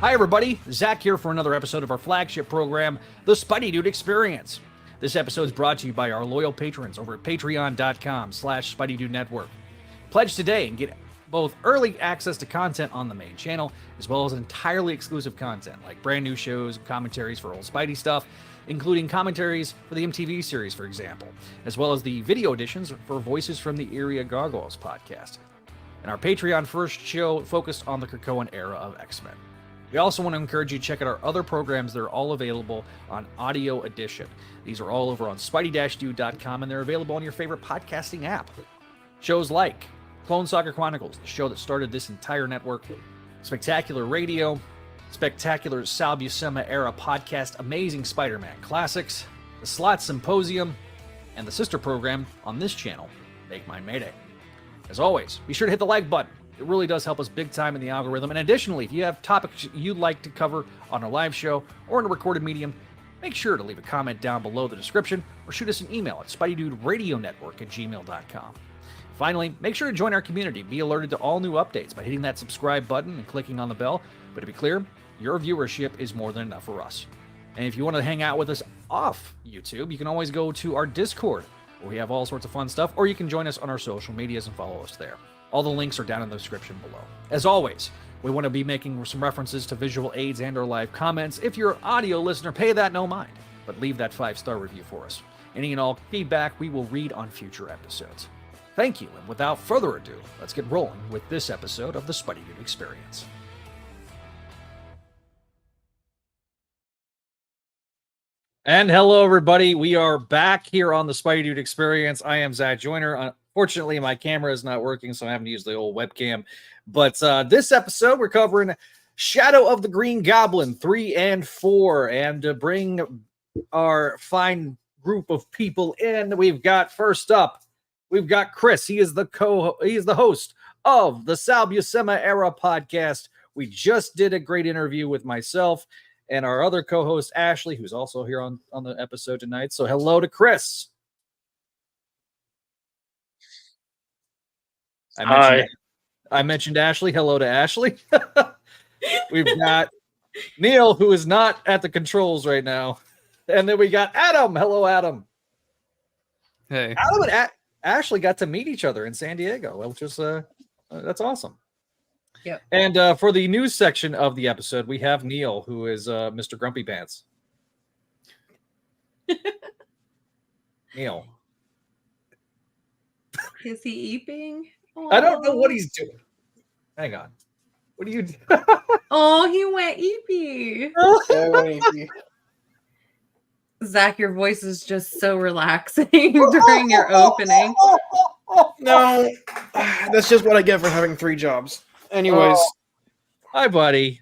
Hi, everybody. Zach here for another episode of our flagship program, The Spideydude Experience. This episode is brought to you by our loyal patrons over at patreon.com/Spideydude Network. Pledge today and get both early access to content on the main channel, as well as entirely exclusive content, like brand new shows and commentaries for old Spidey stuff, including commentaries for the MTV series, for example, as well as the video editions for Voices from the Eyrie Gargoyles Podcast. And our Patreon first show focused on the Krakoan era of X-Men. We also want to encourage you to check out our other programs that are all available on Audio Edition. These are all over on Spideydude.com, and they're available on your favorite podcasting app. Shows like Clone Saga Chronicles, the show that started this entire network, Spectacular Radio, Spectacular Sal Buscema era podcast, Amazing Spider-Man Classics, the Slot Symposium, and the sister program on this channel, Make Mine Mayday. As always, be sure to hit the like button. It really does help us big time in the algorithm. And additionally, if you have topics you'd like to cover on a live show or in a recorded medium, make sure to leave a comment down below the description or shoot us an email at SpideyDudeRadioNetwork@gmail.com. Finally, make sure to join our community. Be alerted to all new updates by hitting that subscribe button and clicking on the bell. But to be clear, your viewership is more than enough for us. And if you want to hang out with us off YouTube, you can always go to our Discord, where we have all sorts of fun stuff, or you can join us on our social medias and follow us there. All the links are down in the description below. As always, we want to be making some references to visual aids and or live comments. If you're an audio listener, pay that no mind, but leave that 5-star review for us. Any and all feedback we will read on future episodes. Thank you, and without further ado, let's get rolling with this episode of the Spideydude Experience. And hello, everybody. We are back here on the Spideydude Experience. I am Zach Joyner. Unfortunately, my camera is not working, so I'm having to use the old webcam. But this episode, we're covering Shadow of the Green Goblin 3 and 4. And to bring our fine group of people in, we've got first up, we've got Chris. He is the host of the Sal Buscema era podcast. We just did a great interview with myself and our other co-host, Ashley, who's also here on the episode tonight. So hello to Chris. I mentioned Ashley. Hello to Ashley. We've got Neil, who is not at the controls right now. And then we got Adam. Hello, Adam. Hey. Adam and Ashley got to meet each other in San Diego, which is that's awesome. Yeah. And for the news section of the episode, we have Neil, who is Mr. Grumpy Pants. Neil. Is he eeping? I don't know what he's doing. Hang on. What do you do? Oh, he went eepy. Zach, your voice is just so relaxing during your opening. No, that's just what I get for having 3 jobs. Anyways. Hi, buddy.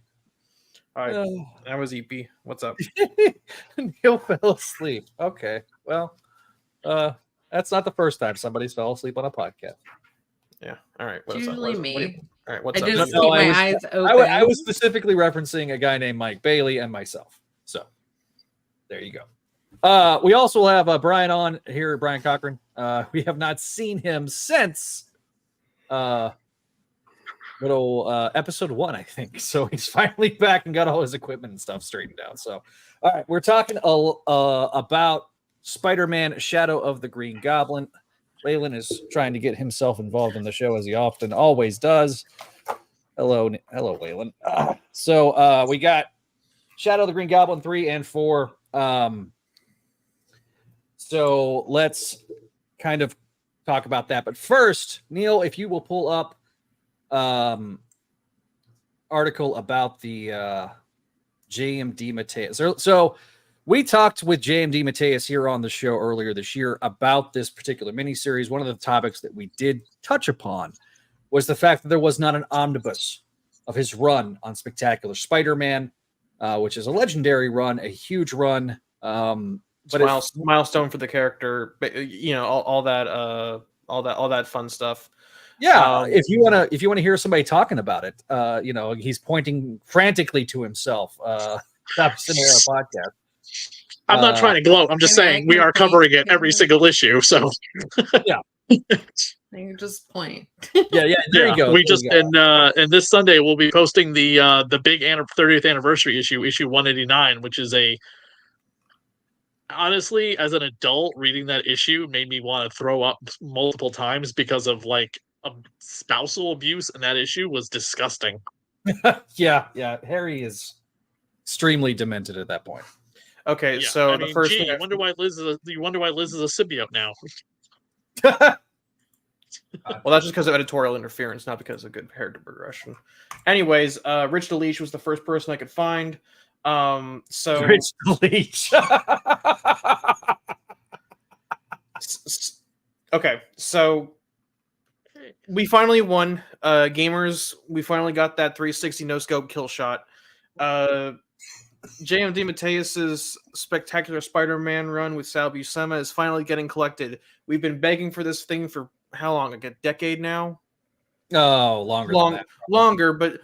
Hi. I was EP. What's up? Neil fell asleep. Okay. Well, that's not the first time somebody's fell asleep on a podcast. Yeah. All right. It's usually me. All right. What's I up? just keep my eyes open. I was specifically referencing a guy named Mike Bailey and myself. So there you go. We also have Brian on here, Brian Cochran. We have not seen him since episode 1, I think. So he's finally back and got all his equipment and stuff straightened out. So, all right, we're talking about Spider-Man Shadow of the Green Goblin. Leyland is trying to get himself involved in the show, as he often always does. Hello, Leyland. So we got Shadow of the Green Goblin 3 and 4. So let's kind of talk about that. But first, Neil, if you will pull up article about the J.M. DeMatteis. So we talked with J.M. DeMatteis here on the show earlier this year about this particular miniseries. One of the topics that we did touch upon was the fact that there was not an omnibus of his run on Spectacular Spider-Man, which is a legendary run, a huge run. But milestone for the character, you know, all that fun stuff. Yeah, if you want to hear somebody talking about it, you know, he's pointing frantically to himself. Scenario podcast. I'm not trying to gloat. I'm just saying we are covering it every single issue. So yeah, You just point. Yeah. There you go. We just and this Sunday we'll be posting the big 30th anniversary issue 189, which is honestly, as an adult, reading that issue made me want to throw up multiple times because of like spousal abuse, and that issue was disgusting. Yeah. Harry is extremely demented at that point. Okay, so the first thing you wonder why Liz is a symbiote now. Well, that's just because of editorial interference, not because of good character progression. Anyways, Rich DeLeach was the first person I could find. So Rich DeLeach. Okay, so we finally won, gamers. We finally got that 360 no scope kill shot. J.M. DeMatteis's spectacular Spider-Man run with Sal Buscema is finally getting collected. We've been begging for this thing for how long? Like a decade now? Oh, longer, but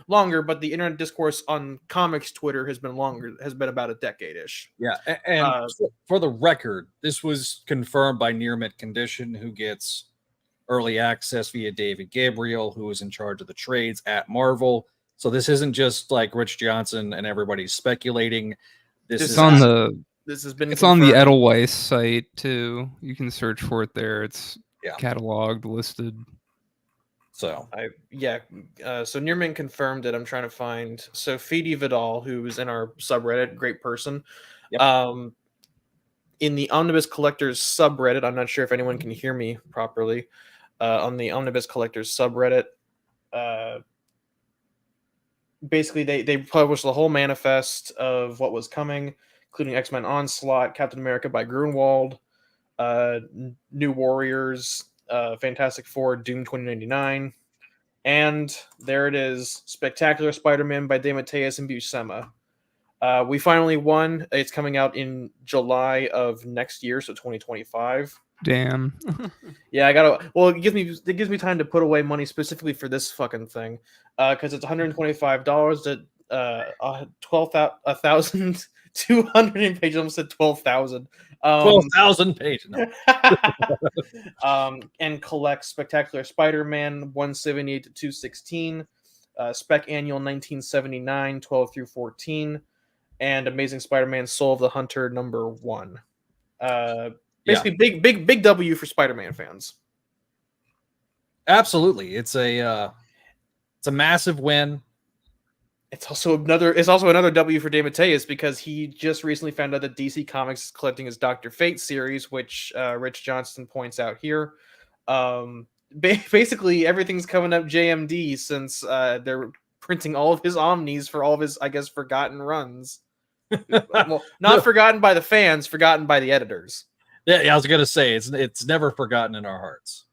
the internet discourse on comics Twitter has been about a decade-ish. Yeah, and for the record, this was confirmed by Near Mint Condition, who gets early access via David Gabriel, who is in charge of the trades at Marvel. So this isn't just like Rich Johnson and everybody's speculating. This has been on the Edelweiss site too. You can search for it there. It's cataloged, listed. So so Near Mint confirmed it. I'm trying to find Fidi Vidal, who's in our subreddit, great person. Yep. In the Omnibus Collectors subreddit, I'm not sure if anyone can hear me properly. On the Omnibus Collectors subreddit, basically they published the whole manifest of what was coming, including X-Men Onslaught, Captain America by Grunwald, New Warriors, Fantastic Four, Doom 2099, and there it is, Spectacular Spider-Man by DeMatteis and Buscema. We finally won. It's coming out in July of next year, so 2025. Damn. Yeah, it gives me time to put away money specifically for this fucking thing, because it's $125 at 1,200 pages. I almost said 12,000. 12,000 pages. No. And collects Spectacular Spider-Man 178 to 216, Spec Annual 1979 12 through 14, and Amazing Spider-Man Soul of the Hunter #1. Basically, big W for Spider-Man fans. Absolutely, it's a massive win. It's also another W for DeMatteis, because he just recently found out that DC Comics is collecting his Dr. Fate series, which Rich Johnston points out here. Basically, everything's coming up JMD, since they're printing all of his Omnis for all of his, I guess, forgotten runs. Well, not forgotten by the fans, forgotten by the editors. Yeah, I was gonna say it's never forgotten in our hearts.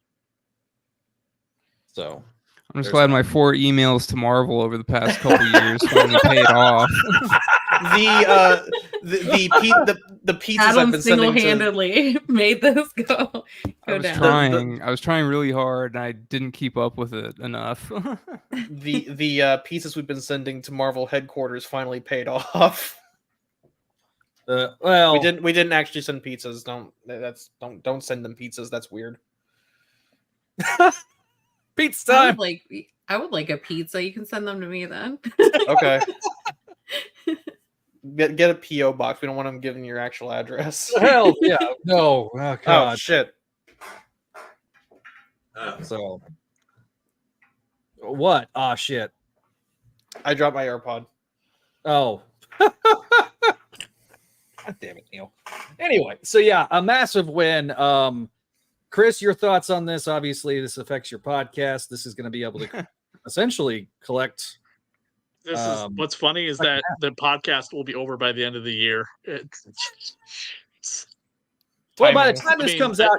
So I'm just glad my 4 emails to Marvel over the past couple years finally paid off. The pizzas Adam I've been sending single-handedly made this go down. I was trying really hard, and I didn't keep up with it enough. the pizzas we've been sending to Marvel headquarters finally paid off. Well, we didn't actually send pizzas. Don't send them pizzas. That's weird. Pizza time. I would like a pizza. You can send them to me then. Okay. Get a PO box. We don't want them giving your actual address. Hell yeah. No. Oh god. Oh shit. So what? Oh shit. I dropped my AirPod. Oh. God damn it, Neil. Anyway, so yeah, a massive win. Chris, your thoughts on this? Obviously, this affects your podcast. This is going to be able to essentially collect. This is what's funny is that the podcast will be over by the end of the year. Well, by the time this comes out,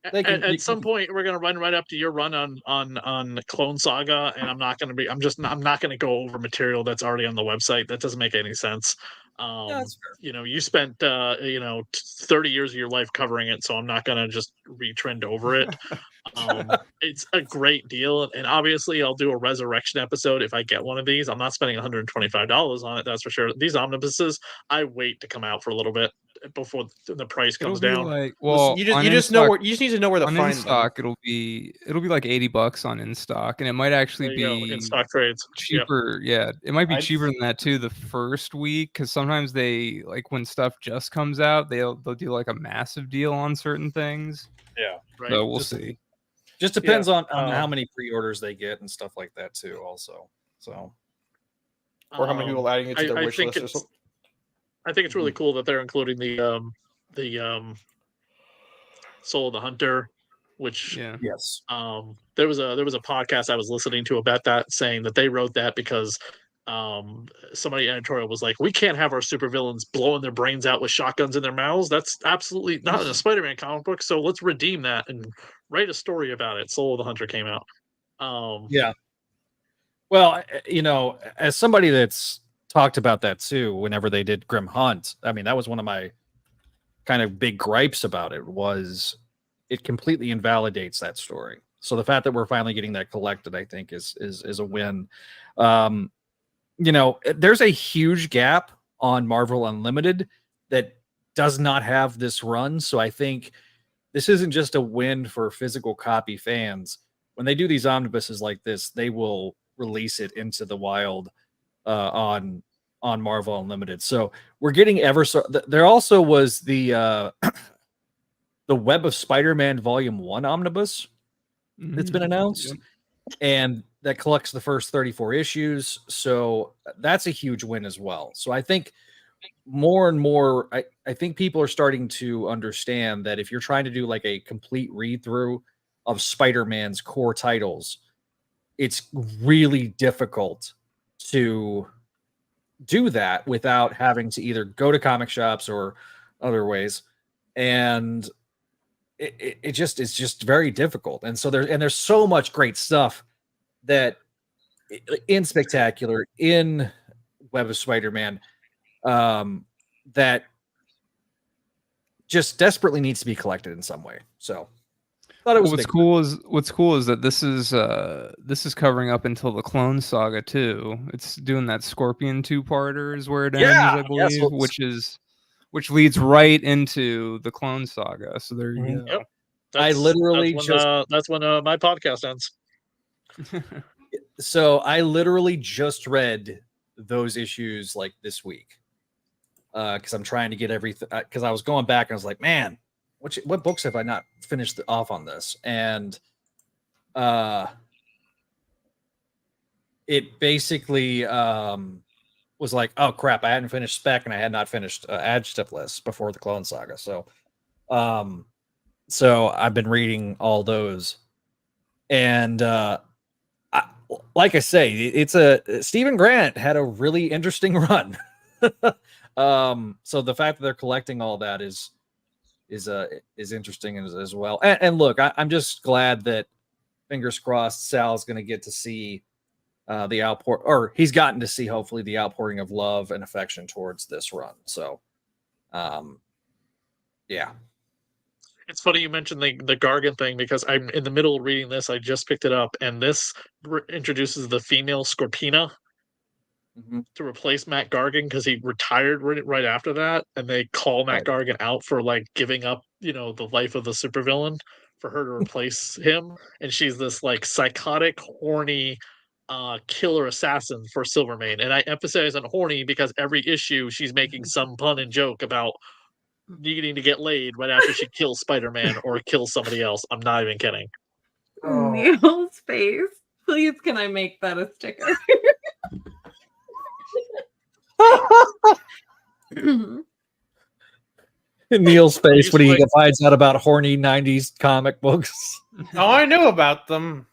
at some point we're going to run right up to your run on Clone Saga, and I'm not going to go over material that's already on the website. That doesn't make any sense. That's fair. You spent 30 years of your life covering it, so I'm not going to just retrend over it. It's a great deal, and obviously I'll do a resurrection episode if I get one of these. I'm not spending $125 on it, that's for sure. These omnibuses, I wait to come out for a little bit. before the price It'll comes be down. like, well, you just know where you just need to know where to on find InStock. them. It'll be like $80 on InStock, and it might actually There you go, be in stock trades. cheaper. Yeah, it might be I'd- cheaper than that too the first week, because sometimes they, like, when stuff just comes out, they'll do like a massive deal on certain things. Yeah. Right. So we'll see. Just depends on Um, how many pre-orders they get and stuff like that too. Also, so Or how many people adding it to their wish list or something. I think it's really cool that they're including the Soul of the Hunter, which Yeah. yes, there was a podcast I was listening to about that, saying that they wrote that because somebody editorial was like, we can't have our supervillains blowing their brains out with shotguns in their mouths. That's absolutely not in a Spider-Man comic book. So let's redeem that and write a story about it. Soul of the Hunter came out. yeah. Well, as somebody that's talked about that too, whenever they did Grim Hunt, I mean, that was one of my kind of big gripes about it, was it completely invalidates that story. So the fact that we're finally getting that collected, I think is a win. There's a huge gap on Marvel Unlimited that does not have this run. So I think this isn't just a win for physical copy fans. When they do these omnibuses like this, they will release it into the wild on Marvel Unlimited. So we're getting there also was the Web of Spider-Man Volume 1 omnibus that's been announced. Yep. And that collects the first 34 issues. So that's a huge win as well. So I think more and more, I think people are starting to understand that if you're trying to do like a complete read through of Spider-Man's core titles, it's really difficult to do that without having to either go to comic shops or other ways. And it's just very difficult. And so there's so much great stuff that in Spectacular, in Web of Spider-Man, that just desperately needs to be collected in some way. So thought it was what's cool is that this is covering up until the Clone Saga too. It's doing that Scorpion 2-parter is where it ends, I believe, which leads right into the Clone Saga. So there you go. Yep. That's when my podcast ends. So I literally just read those issues like this week because I'm trying to get everything, because I was going back and I was like, man, what books have I not finished off on this? And it basically was like, oh crap, I hadn't finished Spec and I had not finished Adjective List before the Clone Saga. So I've been reading all those, and like I say, it's Stephen Grant had a really interesting run. So the fact that they're collecting all that is interesting as well. And look, I'm just glad that, fingers crossed, Sal's going to get to see the outpour, or he's gotten to see hopefully the outpouring of love and affection towards this run. So, yeah. It's funny you mentioned the Gargan thing, because I'm in the middle of reading this. I just picked it up, and this introduces the female Scorpina to replace Matt Gargan, because he retired right after that, and they call Matt Gargan out for like giving up, the life of the supervillain for her to replace him, and she's this like psychotic, horny killer assassin for Silvermane. And I emphasize on horny because every issue she's making some pun and joke about needing to get laid right after she kills Spider-Man or kills somebody else. I'm not even kidding. Neil's face. Please, can I make that a sticker? Neil's face when he finds out about horny 90s comic books. Oh, I know about them.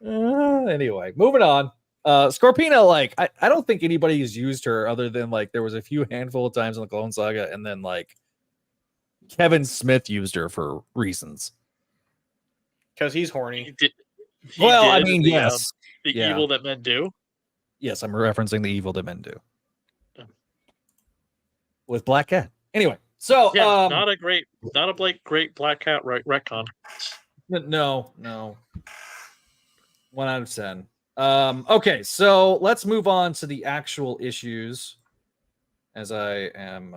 Anyway, moving on. Scorpina, like, I don't think anybody has used her other than like there was a few handful of times in the Clone Saga, and then like Kevin Smith used her for reasons. Because he's horny. I mean, yes. The evil that men do. Yes, I'm referencing the evil that men do. With Black Cat. Anyway, so not a great Black Cat retcon. No. 1 out of 10. Okay, so let's move on to the actual issues, as I am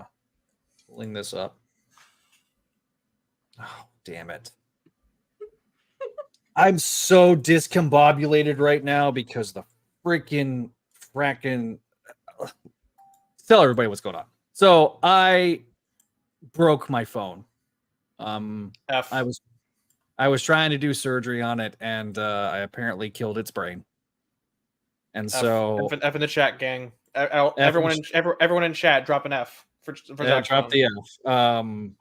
pulling this up. Oh, damn it. I'm so discombobulated right now because the fracking tell everybody what's going on. So I broke my phone. I was trying to do surgery on it, and I apparently killed its brain. And so F in the chat, gang. Everyone in chat, drop an F for drop phone. the F.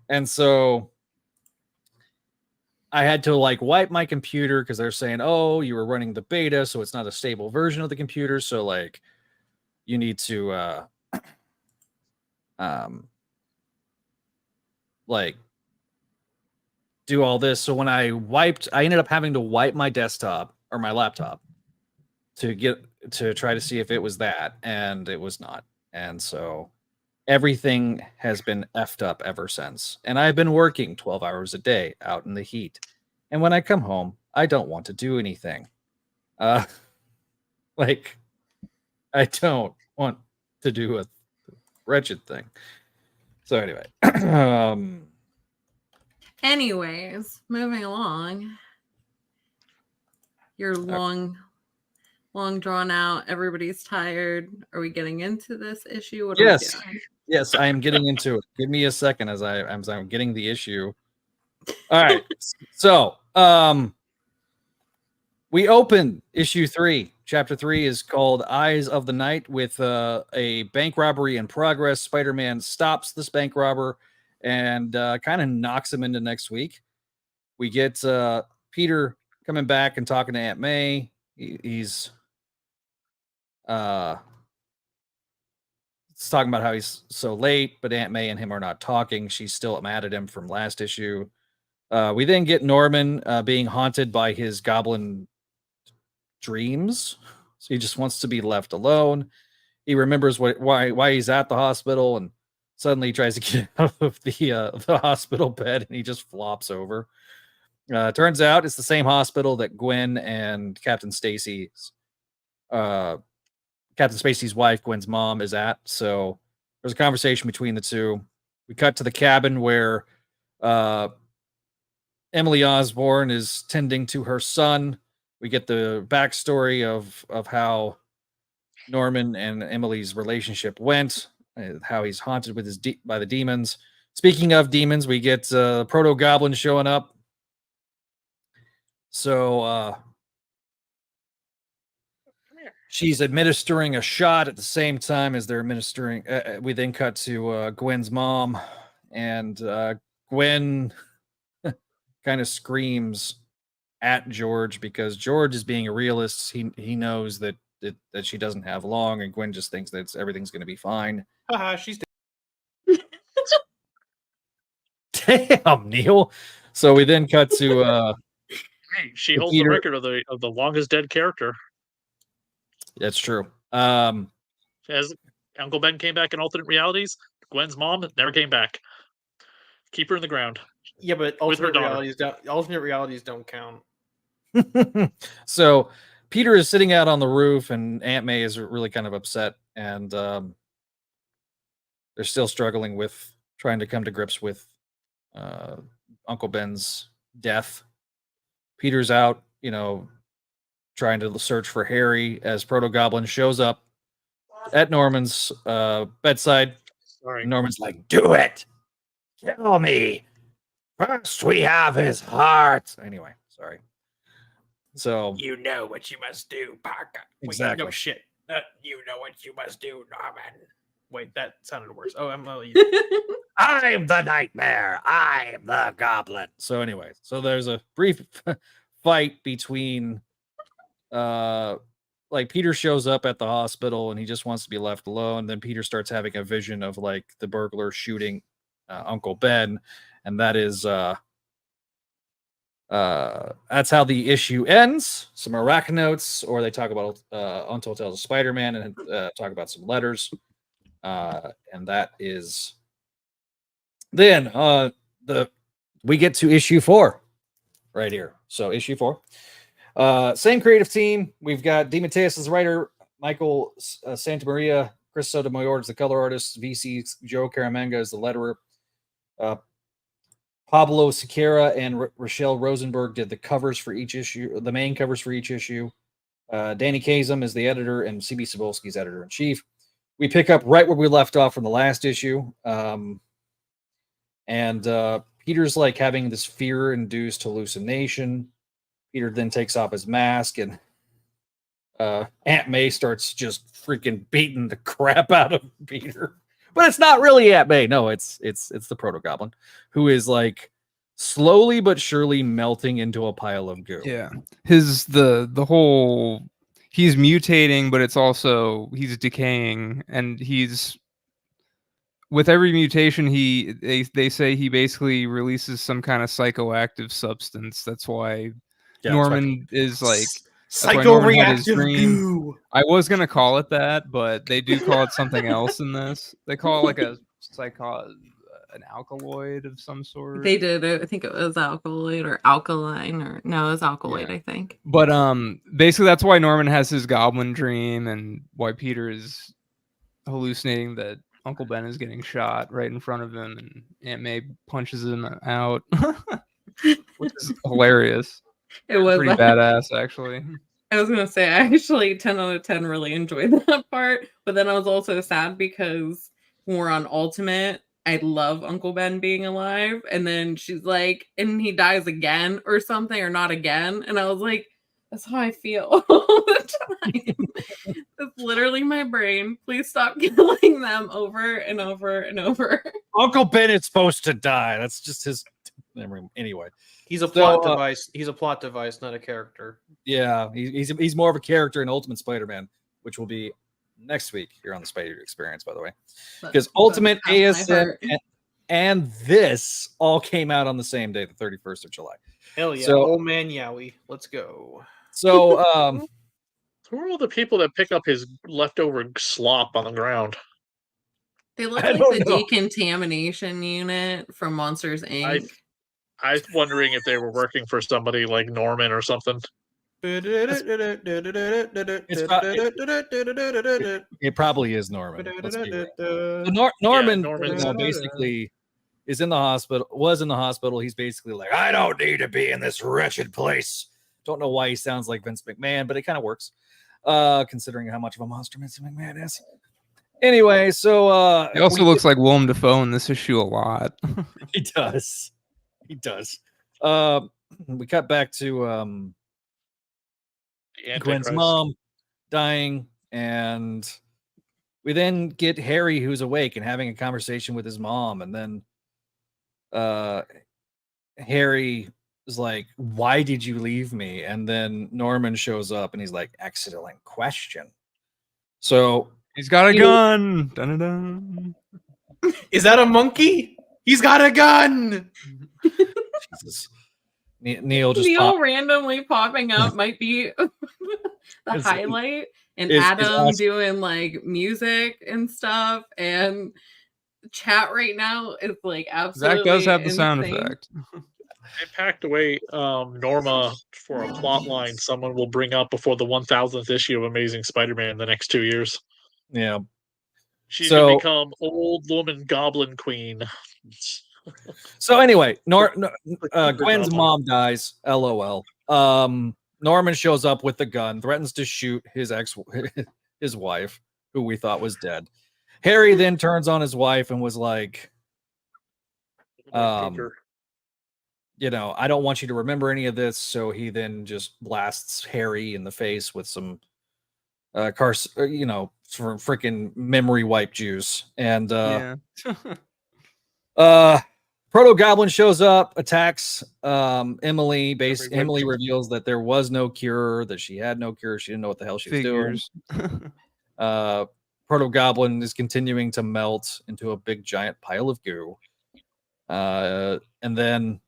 And so I had to like wipe my computer because they're saying, oh, you were running the beta, so it's not a stable version of the computer. So like you need to like do all this. So when I ended up having to wipe my desktop or my laptop to try to see if it was that, and it was not. And so everything has been effed up ever since. And I've been working 12 hours a day out in the heat. And when I come home, I don't want to do anything. Like, I don't want to do a wretched thing. So anyway. Anyways, moving along. Your long drawn out. Everybody's tired. Are we getting into this issue? What Yes. are we doing? Yes, I am getting into it. Give me a second as I'm getting the issue. All right. So, we open issue 3. Chapter 3 is called Eyes of the Night with a bank robbery in progress. Spider-Man stops this bank robber and kind of knocks him into next week. We get Peter coming back and talking to Aunt May. He's talking about how he's so late, but Aunt May and him are not talking. She's still mad at him from last issue. We then get Norman being haunted by his goblin dreams. So he just wants to be left alone. He remembers why he's at the hospital, and suddenly he tries to get out of the hospital bed, and he just flops over. Turns out it's the same hospital that Gwen and Captain Spacey's wife, Gwen's mom, is at. So there's a conversation between the two. We cut to the cabin where Emily Osborn is tending to her son. We get the backstory of how Norman and Emily's relationship went, how he's haunted with by the demons. Speaking of demons, we get Proto Goblin showing up. So she's administering a shot at the same time as they're administering. We then cut to Gwen's mom, and Gwen kind of screams at George because George is being a realist. He knows that she doesn't have long, and Gwen just thinks that everything's going to be fine. She's Damn, Neil. So we then cut to hey, she holds the record of the longest dead character. That's true. As Uncle Ben came back in alternate realities, Gwen's mom never came back. Keep her in the ground. Yeah, but alternate realities don't count. So Peter is sitting out on the roof, and Aunt May is really kind of upset, and they're still struggling with trying to come to grips with Uncle Ben's death. Peter's out, trying to search for Harry as Proto Goblin shows up at Norman's bedside. Sorry. Norman's like, "Do it! Kill me! First we have his heart." Anyway, sorry. So you know what you must do, Parker. Exactly. No shit. You know what you must do, Norman. Wait, that sounded worse. Oh, I'm I'm the nightmare. I'm the goblin. So anyway, so there's a brief fight between like Peter shows up at the hospital and he just wants to be left alone. Then Peter starts having a vision of like the burglar shooting Uncle Ben, and that is that's how the issue ends. Some Iraq notes, or they talk about Untold Tales of Spider-Man and talk about some letters. And that is then we get to issue 4 right here. So issue 4, same creative team. We've got DeMatteis as writer, Michael Santamaria Chris Sotomayor is the color artist. VC Joe Caramanga is the letterer. Pablo Siqueira and Rochelle Rosenberg did the covers for each issue, the main covers for each issue. Danny Kazem is the editor, and CB Cebulski's editor-in-chief. We pick up right where we left off from the last issue. And Peter's like having this fear-induced hallucination. Peter then takes off his mask, and Aunt May starts just freaking beating the crap out of Peter. But it's not really Aunt May. No, it's the Proto-Goblin, who is like slowly but surely melting into a pile of goo. Yeah, the whole, he's mutating, but it's also he's decaying, and he's, with every mutation they say he basically releases some kind of psychoactive substance. That's why Norman is like psychoreactive goo. I was gonna call it that, but they do call it something else in this. They call it like an alkaloid of some sort. They did it. I think it was alkaloid or alkaline, or no, it was alkaloid, I think. But basically that's why Norman has his goblin dream, and why Peter is hallucinating that Uncle Ben is getting shot right in front of him, and Aunt May punches him out, which is hilarious. It was pretty badass, actually. I was gonna say, I actually 10 out of 10 really enjoyed that part, but then I was also sad because when we're on Ultimate, I love Uncle Ben being alive, and then she's like, and he dies again or something, or not again, and I was like, that's how I feel all the time. That's literally my brain. Please stop killing them over and over and over. Uncle Ben is supposed to die. That's just his memory. Anyway, he's a plot device. He's a plot device, not a character. Yeah, he's more of a character in Ultimate Spider-Man, which will be next week here on the Spideydude Experience, by the way. Because Ultimate ASM and this all came out on the same day, the 31st of July. Hell yeah. So, old man Yowie. Let's go. So, who are all the people that pick up his leftover slop on the ground? They look like the decontamination unit from Monsters, Inc. I was wondering if they were working for somebody like Norman or something. It probably is Norman. Norman basically is in the hospital, was in the hospital. He's basically like, I don't need to be in this wretched place. Don't know why he sounds like Vince McMahon, but it kind of works, considering how much of a monster Vince McMahon is. Anyway, so he also looks like Willem Dafoe in this issue a lot. He does. He does. We cut back to Gwen's mom dying, and we then get Harry, who's awake and having a conversation with his mom, and then Harry is like, why did you leave me? And then Norman shows up and he's like, excellent question. So he's got a gun. Dun, dun, dun. Is that a monkey? He's got a gun. Jesus. Neil randomly popping up might be the highlight, and Adam doing like music and stuff, and chat right now is like absolutely. Zach does have the insane. Sound effect. They packed away Norma for a plot line someone will bring up before the 1000th issue of Amazing Spider-Man in the next 2 years. Yeah. She's going to become old woman Goblin Queen. So anyway, Gwen's mom dies. LOL. Norman shows up with the gun, threatens to shoot his wife, who we thought was dead. Harry then turns on his wife and was like, I don't want you to remember any of this. So he then just blasts Harry in the face with some freaking memory wipe juice. And Proto-Goblin shows up, attacks Emily. Emily reveals that there was no cure, that she had no cure. She didn't know what the hell she was doing. Proto-Goblin is continuing to melt into a big giant pile of goo. And then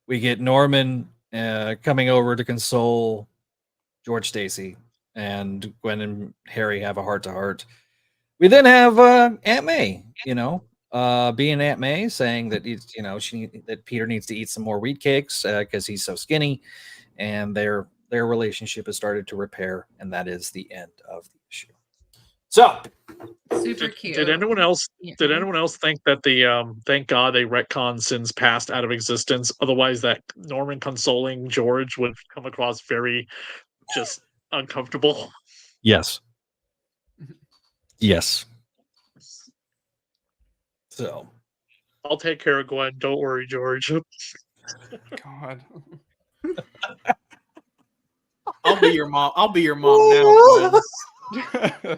we get Norman coming over to console George Stacy, and Gwen and Harry have a heart-to-heart. We then have Aunt May, being Aunt May, saying that that Peter needs to eat some more wheat cakes because he's so skinny, and they're their relationship has started to repair, and that is the end of the issue. So, super cute. Did anyone else? Yeah. Did anyone else think that the thank God they retconned Sin's past out of existence? Otherwise, that Norman consoling George would come across very just uncomfortable. yes. Yes. So, I'll take care of Gwen. Don't worry, George. God. I'll be your mom. I'll be your mom now.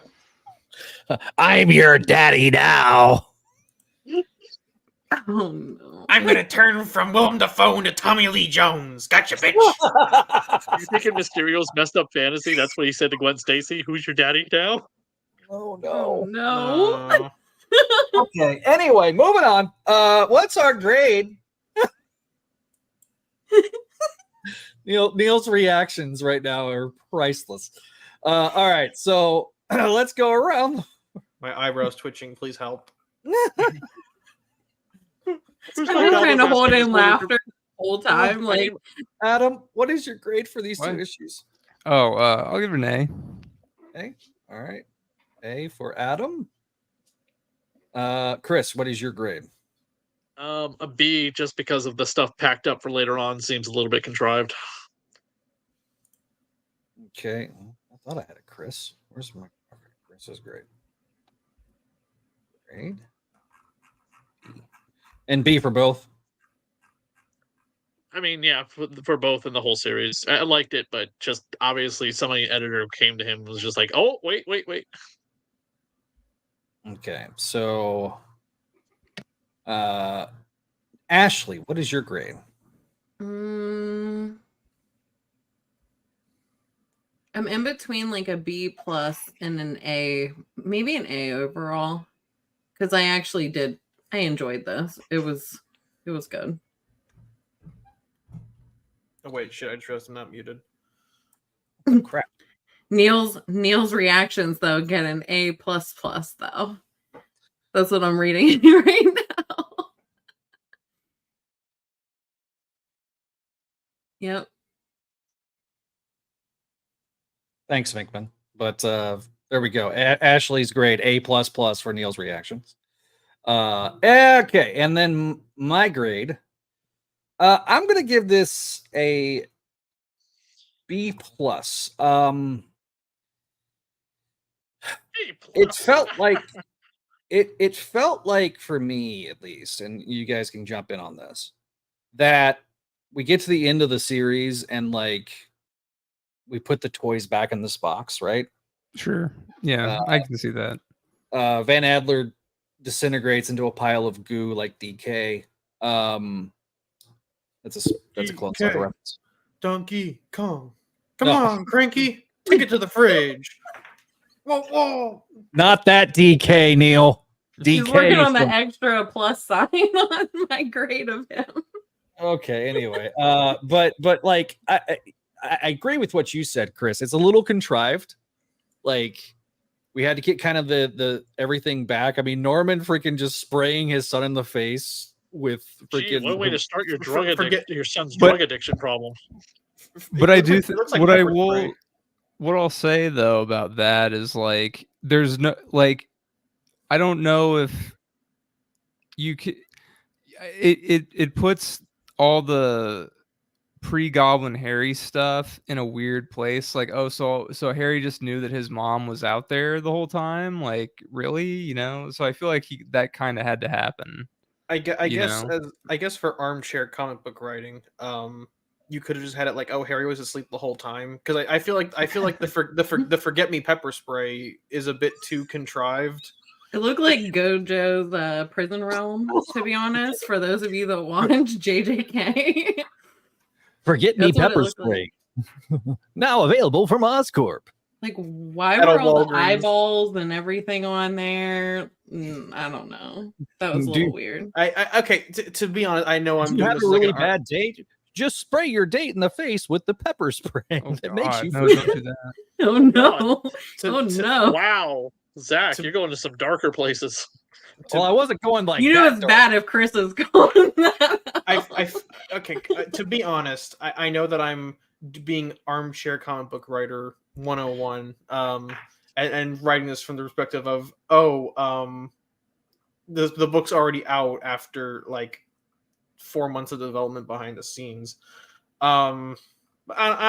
I'm your daddy now. Oh no. I'm gonna turn from Willem Dafoe to Tommy Lee Jones. Gotcha, bitch. You thinking Mysterio's messed up fantasy? That's what he said to Gwen Stacy. Who's your daddy now? Oh Oh no. no. Okay. Anyway, moving on. What's our grade? Neil's reactions right now are priceless. All right, so let's go around. My eyebrows twitching. Please help. I'm trying to hold in laughter the whole time. Like, Adam, what is your grade for these What? two issues? Oh, I'll give it an A. A. All right. A for Adam. Chris, what is your grade? A B, just because of the stuff packed up for later on, seems a little bit contrived. Okay. I thought I had a Chris. Where's my Chris's grade? Grade. B. And B for both. I mean, yeah, for both in the whole series. I liked it, but just obviously somebody editor came to him and was just like, oh, wait. Okay. So Ashley, what is your grade? I'm in between like a B plus and an A, maybe an A overall, because I enjoyed this. It was good. Oh wait, shit! I just I'm not muted. Crap. Neil's reactions though get an A plus though. That's what I'm reading right now. Yep. Thanks, Minkman. But there we go. Ashley's grade A plus for Neil's reactions. Okay, and then my grade. I'm gonna give this a B plus. It felt like it felt like, for me at least, and you guys can jump in on this, that we get to the end of the series and like we put the toys back in this box, right? Sure. Yeah, I can see that. Van Adler disintegrates into a pile of goo like DK. That's a Clone Saga reference. Donkey Kong. Come on, Cranky. Take it to the fridge. Whoa. Not that DK, Neil. He's DK. working on the extra plus sign on my grade of him. Okay, anyway. But like I agree with what you said, Chris. It's a little contrived. Like, we had to get kind of the everything back. I mean, Norman freaking just spraying his son in the face with freaking. What a way to start your your son's But- drug addiction problem. But I do It think looks like what I pepper will, spray. what I'll say though about that is like, there's no like, I don't know if you could. It puts all the pre-Goblin Harry stuff in a weird place. Like, oh, so Harry just knew that his mom was out there the whole time. Like, really, So I feel like that kind of had to happen. I guess know? I guess for armchair comic book writing, you could have just had it like, oh, Harry was asleep the whole time, because I feel like the forget me pepper spray is a bit too contrived. It looked like Gojo's Prison Realm, to be honest, for those of you that watch JJK. Forget me That's what it pepper looked spray. Now available from Oscorp. Like, why At were a all the Walgreens. eyeballs and everything on there? I don't know. That was a little weird. Okay, to be honest, I know I'm You doing have this a like really an bad date. Just spray your date in the face with the pepper spray. Oh, that makes God, you no, feel. don't do that. Oh no! to- Oh to- no! Wow, Zach, To- you're going to some darker places. Well, I wasn't going like You know that. it's bad if Chris is calling that. okay. To be honest, I know that I'm being armchair comic book writer 101, and writing this from the perspective of the book's already out after like 4 months of development behind the scenes. I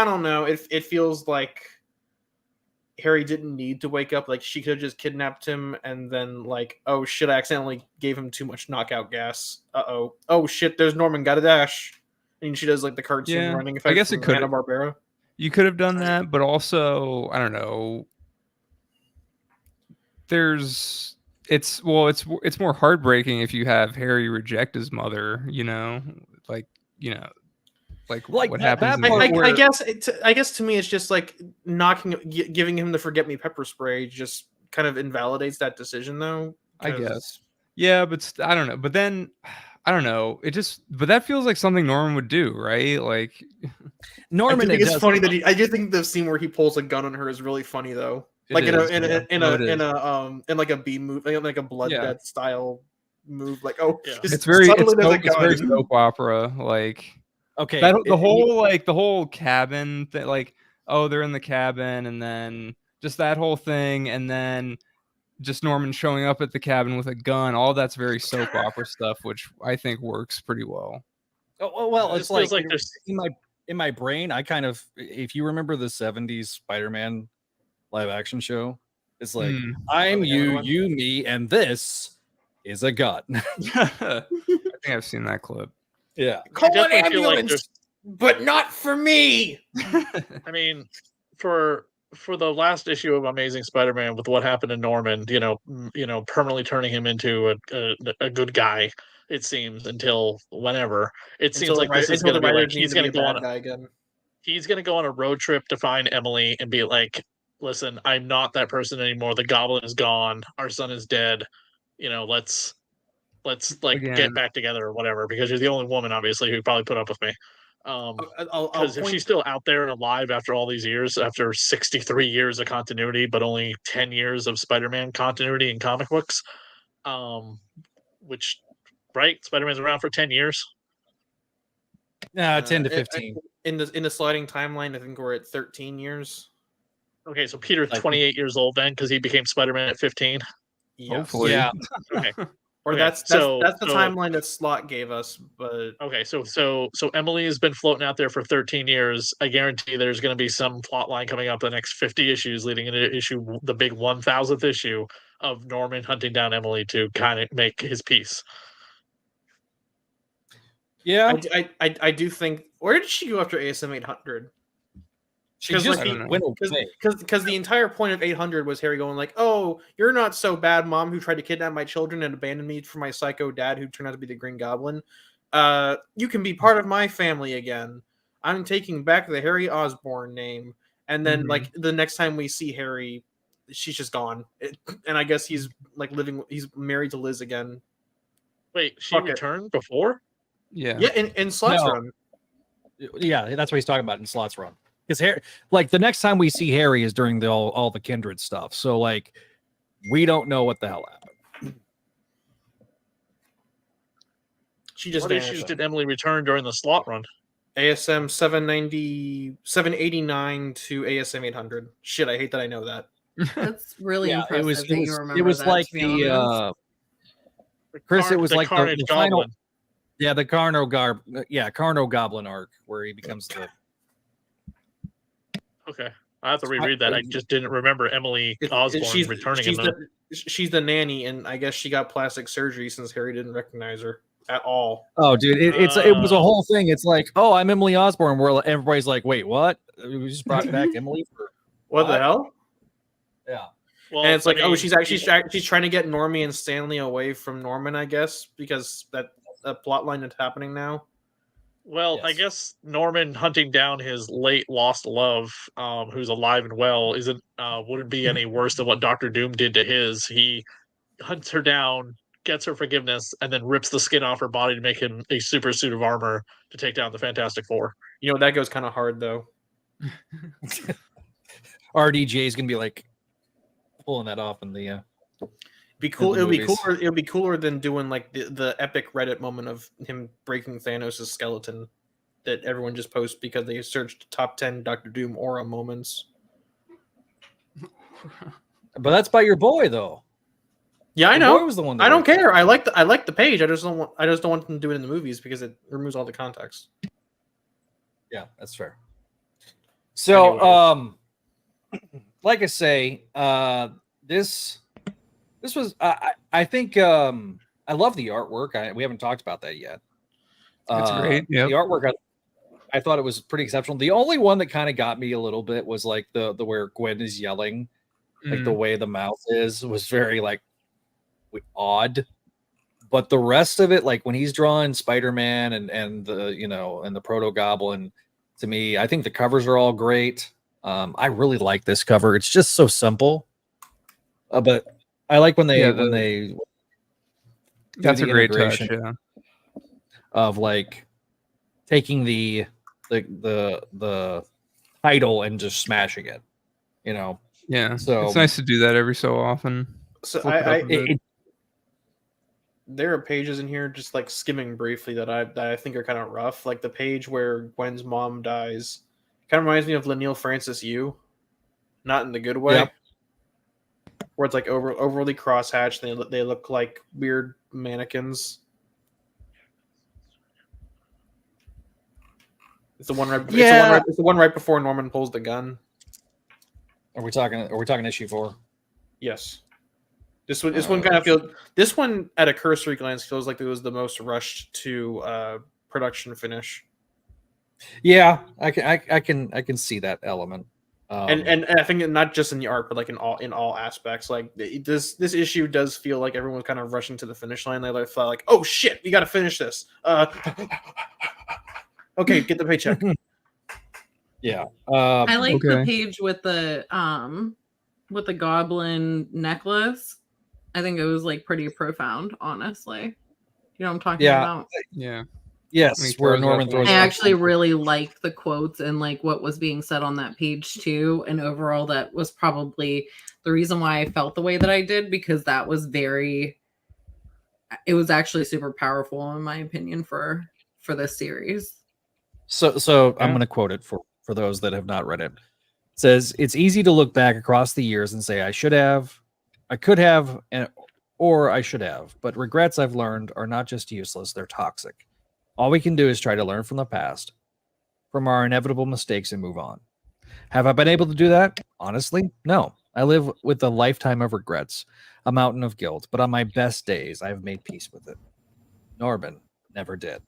don't know. It feels like Harry didn't need to wake up. Like, she could have just kidnapped him and then like, oh shit, I accidentally gave him too much knockout gas. Oh shit, there's Norman, gotta dash. And she does like the cartoon running effect. I guess it could have. Hanna-Barbera. You could have done that, but also I don't know. It's more heartbreaking if you have Harry reject his mother. Like what happens. I guess to me it's just like giving him the forget me pepper spray just kind of invalidates that decision, though. I guess. Yeah, but I don't know. But then I don't know. But that feels like something Norman would do, right? Like Norman. I think it's funny that I do think the scene where he pulls a gun on her is really funny, though. Like in like a B movie, like a Blood Death style move. Like it's very soap opera. Like okay, the whole cabin thing, like they're in the cabin, and then just that whole thing, and then just Norman showing up at the cabin with a gun. All that's very soap opera stuff, which I think works pretty well. Oh well, it's like there's in my brain. I kind of, if you remember the '70s Spider-Man live action show, it's like I'm you, me, and this is a gun. I think I've seen that clip. Yeah, call an ambulance, but not for me. I mean, for the last issue of Amazing Spider-Man, with what happened to Norman, permanently turning him into a good guy. It seems until whenever it seems like this is going to be like he's going to go on again. He's going to go on a road trip to find Emily and be like, listen, I'm not that person anymore. The Goblin is gone. Our son is dead. Let's like get back together or whatever, because you're the only woman, obviously, who probably put up with me. Because if she's still out there and alive after all these years, after 63 years of continuity, but only 10 years of Spider-Man continuity in comic books, which, right? Spider-Man's around for 10 years. 10 to 15. In the sliding timeline, I think we're at 13 years. Okay, so Peter's 28 years old then, because he became Spider-Man at 15. Yes. Hopefully, yeah. Okay. Or that's the timeline that Slott gave us. But okay, so Emily has been floating out there for 13 years. I guarantee there's going to be some plot line coming up the next 50 issues, leading into the big 1000th issue of Norman hunting down Emily to kind of make his peace. Yeah, I do think. Where did she go after ASM 800? Because the entire point of 800 was Harry going like, "Oh, you're not so bad, Mom, who tried to kidnap my children and abandon me for my psycho dad, who turned out to be the Green Goblin. You can be part of my family again. I'm taking back the Harry Osborn name." And then like the next time we see Harry, she's just gone, and I guess he's like he's married to Liz again. Wait, she returned before? Yeah, in Slott's run. Yeah, that's what he's talking about in Slott's run. Because Harry, like the next time we see Harry is during all the Kindred stuff. So like, we don't know what the hell happened. She just. What issues did Emily return during the Slott run? ASM 789 to ASM 800. Shit, I hate that I know that. That's really impressive. It was like the Chris. It was like the final. Yeah, the Carno Goblin arc where he becomes the. Okay, I have to reread that. I just didn't remember Emily Osborn returning. She's the nanny, and I guess she got plastic surgery since Harry didn't recognize her at all. Oh, dude, it was a whole thing. It's like, oh, I'm Emily Osborn. Where everybody's like, wait, what? We just brought back Emily for what the hell? Yeah. Well, and it's like, she's trying to get Normie and Stanley away from Norman, I guess, because that plot line that's happening now. Well, yes. I guess Norman hunting down his late lost love, who's alive and well, wouldn't be any worse than what Dr. Doom did to his. He hunts her down, gets her forgiveness, and then rips the skin off her body to make him a super suit of armor to take down the Fantastic Four. You know, that goes kind of hard, though. RDJ is gonna be like pulling that off in the. Be cool. It'll be cooler than doing like the epic Reddit moment of him breaking Thanos' skeleton. that everyone just posts because they searched top 10 Doctor Doom aura moments. But that's by your boy, though. Yeah, I Your know. boy was the one. I don't care. I like the page. I just don't want them to do it in the movies because it removes all the context. Yeah, that's fair. So, like I say, this was I think I love the artwork. We haven't talked about that yet. It's great. Yeah, the artwork I thought it was pretty exceptional. The only one that kind of got me a little bit was like the where Gwen is yelling, like the way the mouth was very like odd. But the rest of it, like when he's drawing Spider-Man and the Proto Goblin, to me, I think the covers are all great. I really like this cover. It's just so simple, but I like when they. That's a great touch. Yeah. Of like taking the title and just smashing it, Yeah. So it's nice to do that every so often. So there are pages in here just like skimming briefly that I think are kind of rough. Like the page where Gwen's mom dies, kind of reminds me of Laniel Francis Yu, not in the good way. Yeah. Where it's like overly crosshatched. They look like weird mannequins. It's the one right. Yeah. It's the one right before Norman pulls the gun. Are we talking issue 4? Yes. This one kind of feels. This one at a cursory glance feels like it was the most rushed to production finish. Yeah, I can see that element. And I think not just in the art, but like in all aspects. Like this issue does feel like everyone's kind of rushing to the finish line. They felt like, oh shit, we got to finish this. Okay, get the paycheck. Yeah, I like the page with the goblin necklace. I think it was like pretty profound, honestly. You know what I'm talking about? Yeah. Yes, where Norman throws. I actually really like the quotes and like what was being said on that page too. And overall, that was probably the reason why I felt the way that I did, because that was it was actually super powerful in my opinion for this series. So I'm going to quote it for those that have not read it. It says, "It's easy to look back across the years and say I should have, I could have, or I should have. But regrets, I've learned, are not just useless; they're toxic. All we can do is try to learn from the past, from our inevitable mistakes, and move on. Have I been able to do that? Honestly, no. I live with a lifetime of regrets, a mountain of guilt. But on my best days, I have made peace with it. Norman never did.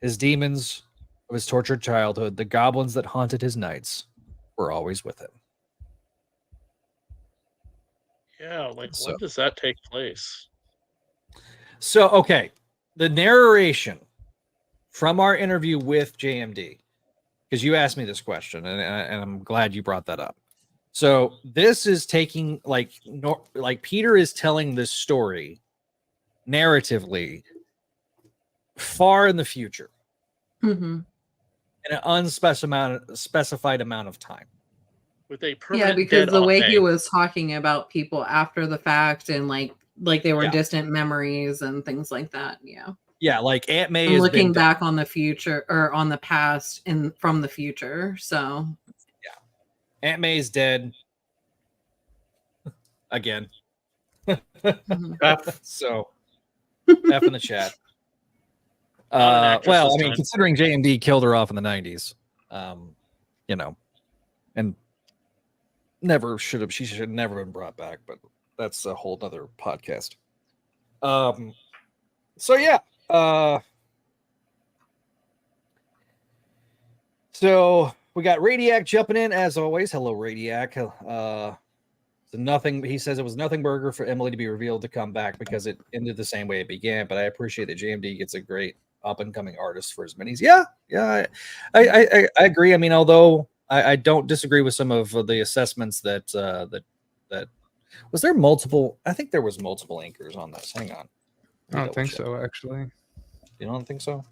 His demons of his tortured childhood, the goblins that haunted his nights, were always with him." Yeah, like when does that take place? So, okay, the narration from our interview with JMD, because you asked me this question, and I'm glad you brought that up. So this is taking like Peter is telling this story narratively far in the future. Mm-hmm. In an unspecified amount of time. With a permanent because the way day. he was talking about people after the fact and like they were distant memories and things like that. Yeah, like Aunt May is looking back on the future or on the past and from the future. So Aunt May is dead again. So F in the chat. Well, I mean, considering JMD killed her off in the 90s, and she should have never been brought back, but that's a whole other podcast. So we got Radiac jumping in as always. Hello, Radiac. He says it was nothing burger for Emily to be revealed to come back because it ended the same way it began, but I appreciate that JMD gets a great up and coming artist for his minis. I agree. I mean, although I don't disagree with some of the assessments that was there multiple. I think there was multiple anchors on this. Hang on. I don't think so, actually. You don't think so?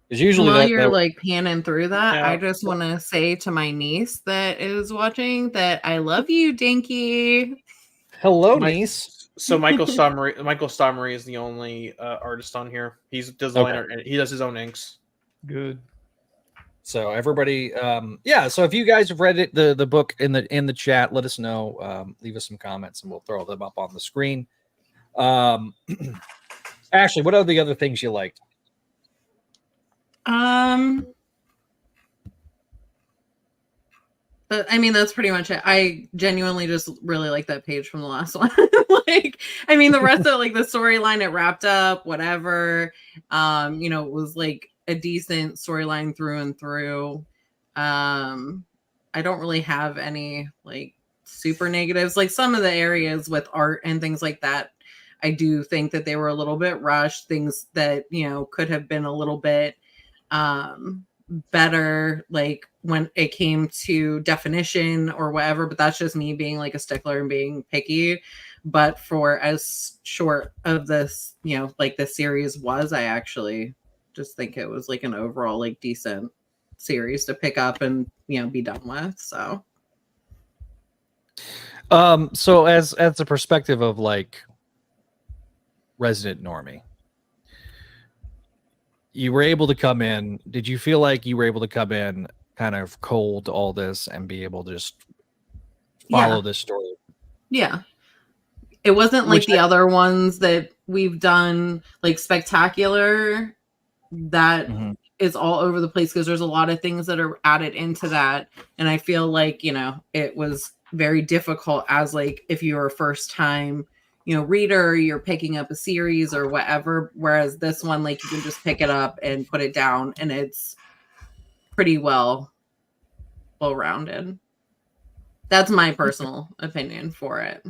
Because usually while you're like panning through that, I just want to say to my niece that is watching that I love you, Dinky. Hello, niece. So Michael Stomery is the only artist on here. He's designer and he does his own inks. Good. So everybody, so if you guys have read it, the book in the chat, let us know. Leave us some comments, and we'll throw them up on the screen. Ashley, what are the other things you liked? But I mean, that's pretty much it. I genuinely just really like that page from the last one. Like, I mean, the rest of like the storyline, it wrapped up, whatever. It was like a decent storyline through and through. I don't really have any like super negatives. Like some of the areas with art and things like that, I do think that they were a little bit rushed. Things that, could have been a little bit better, like when it came to definition or whatever, but that's just me being like a stickler and being picky. But for as short of this, like the series was, I actually just think it was like an overall like decent series to pick up and be done with. So as a perspective of like resident normie, you were able to come in. Did you feel like you were able to come in kind of cold to all this and be able to just follow this story? Yeah. It wasn't like the other ones that we've done, like Spectacular, that is all over the place because there's a lot of things that are added into that. And I feel like, it was very difficult as like if you're a first time reader, you're picking up a series or whatever, whereas this one, like, you can just pick it up and put it down and it's pretty well rounded. That's my personal opinion for it.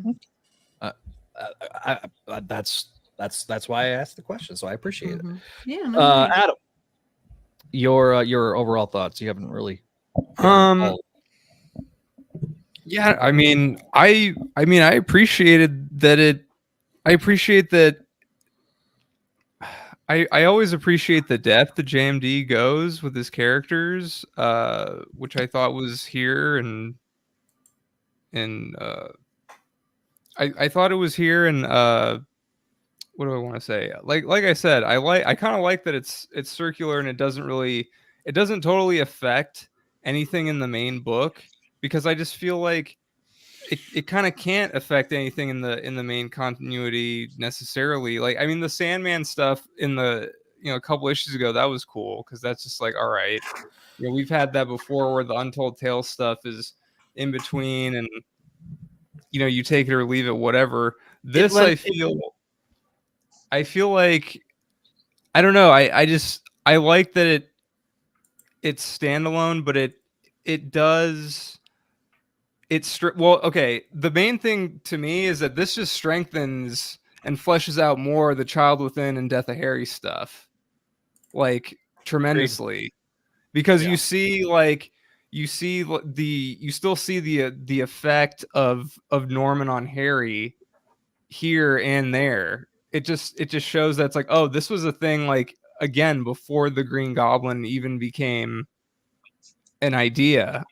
That's why I asked the question, so I appreciate it. Yeah. No, Adam, your overall thoughts. You haven't really yeah, I mean I appreciated that I appreciate that. I always appreciate the depth that JMD goes with his characters, which I thought was here, and I thought it was here, and what do I want to say? Like I said, I kind of like that it's circular and it doesn't totally affect anything in the main book, because I just feel like it kind of can't affect anything in the main continuity necessarily. Like, I mean, the Sandman stuff in the a couple issues ago, that was cool because that's just like, all right, we've had that before where the Untold Tales stuff is in between, and you take it or leave it, whatever. This I feel like, I don't know, I like that it's standalone, but it does. Okay. The main thing to me is that this just strengthens and fleshes out more the Child Within and Death of Harry stuff, like, tremendously, because you still see the effect of Norman on Harry here and there. It just shows that it's like, oh, this was a thing, like, again, before the Green Goblin even became an idea,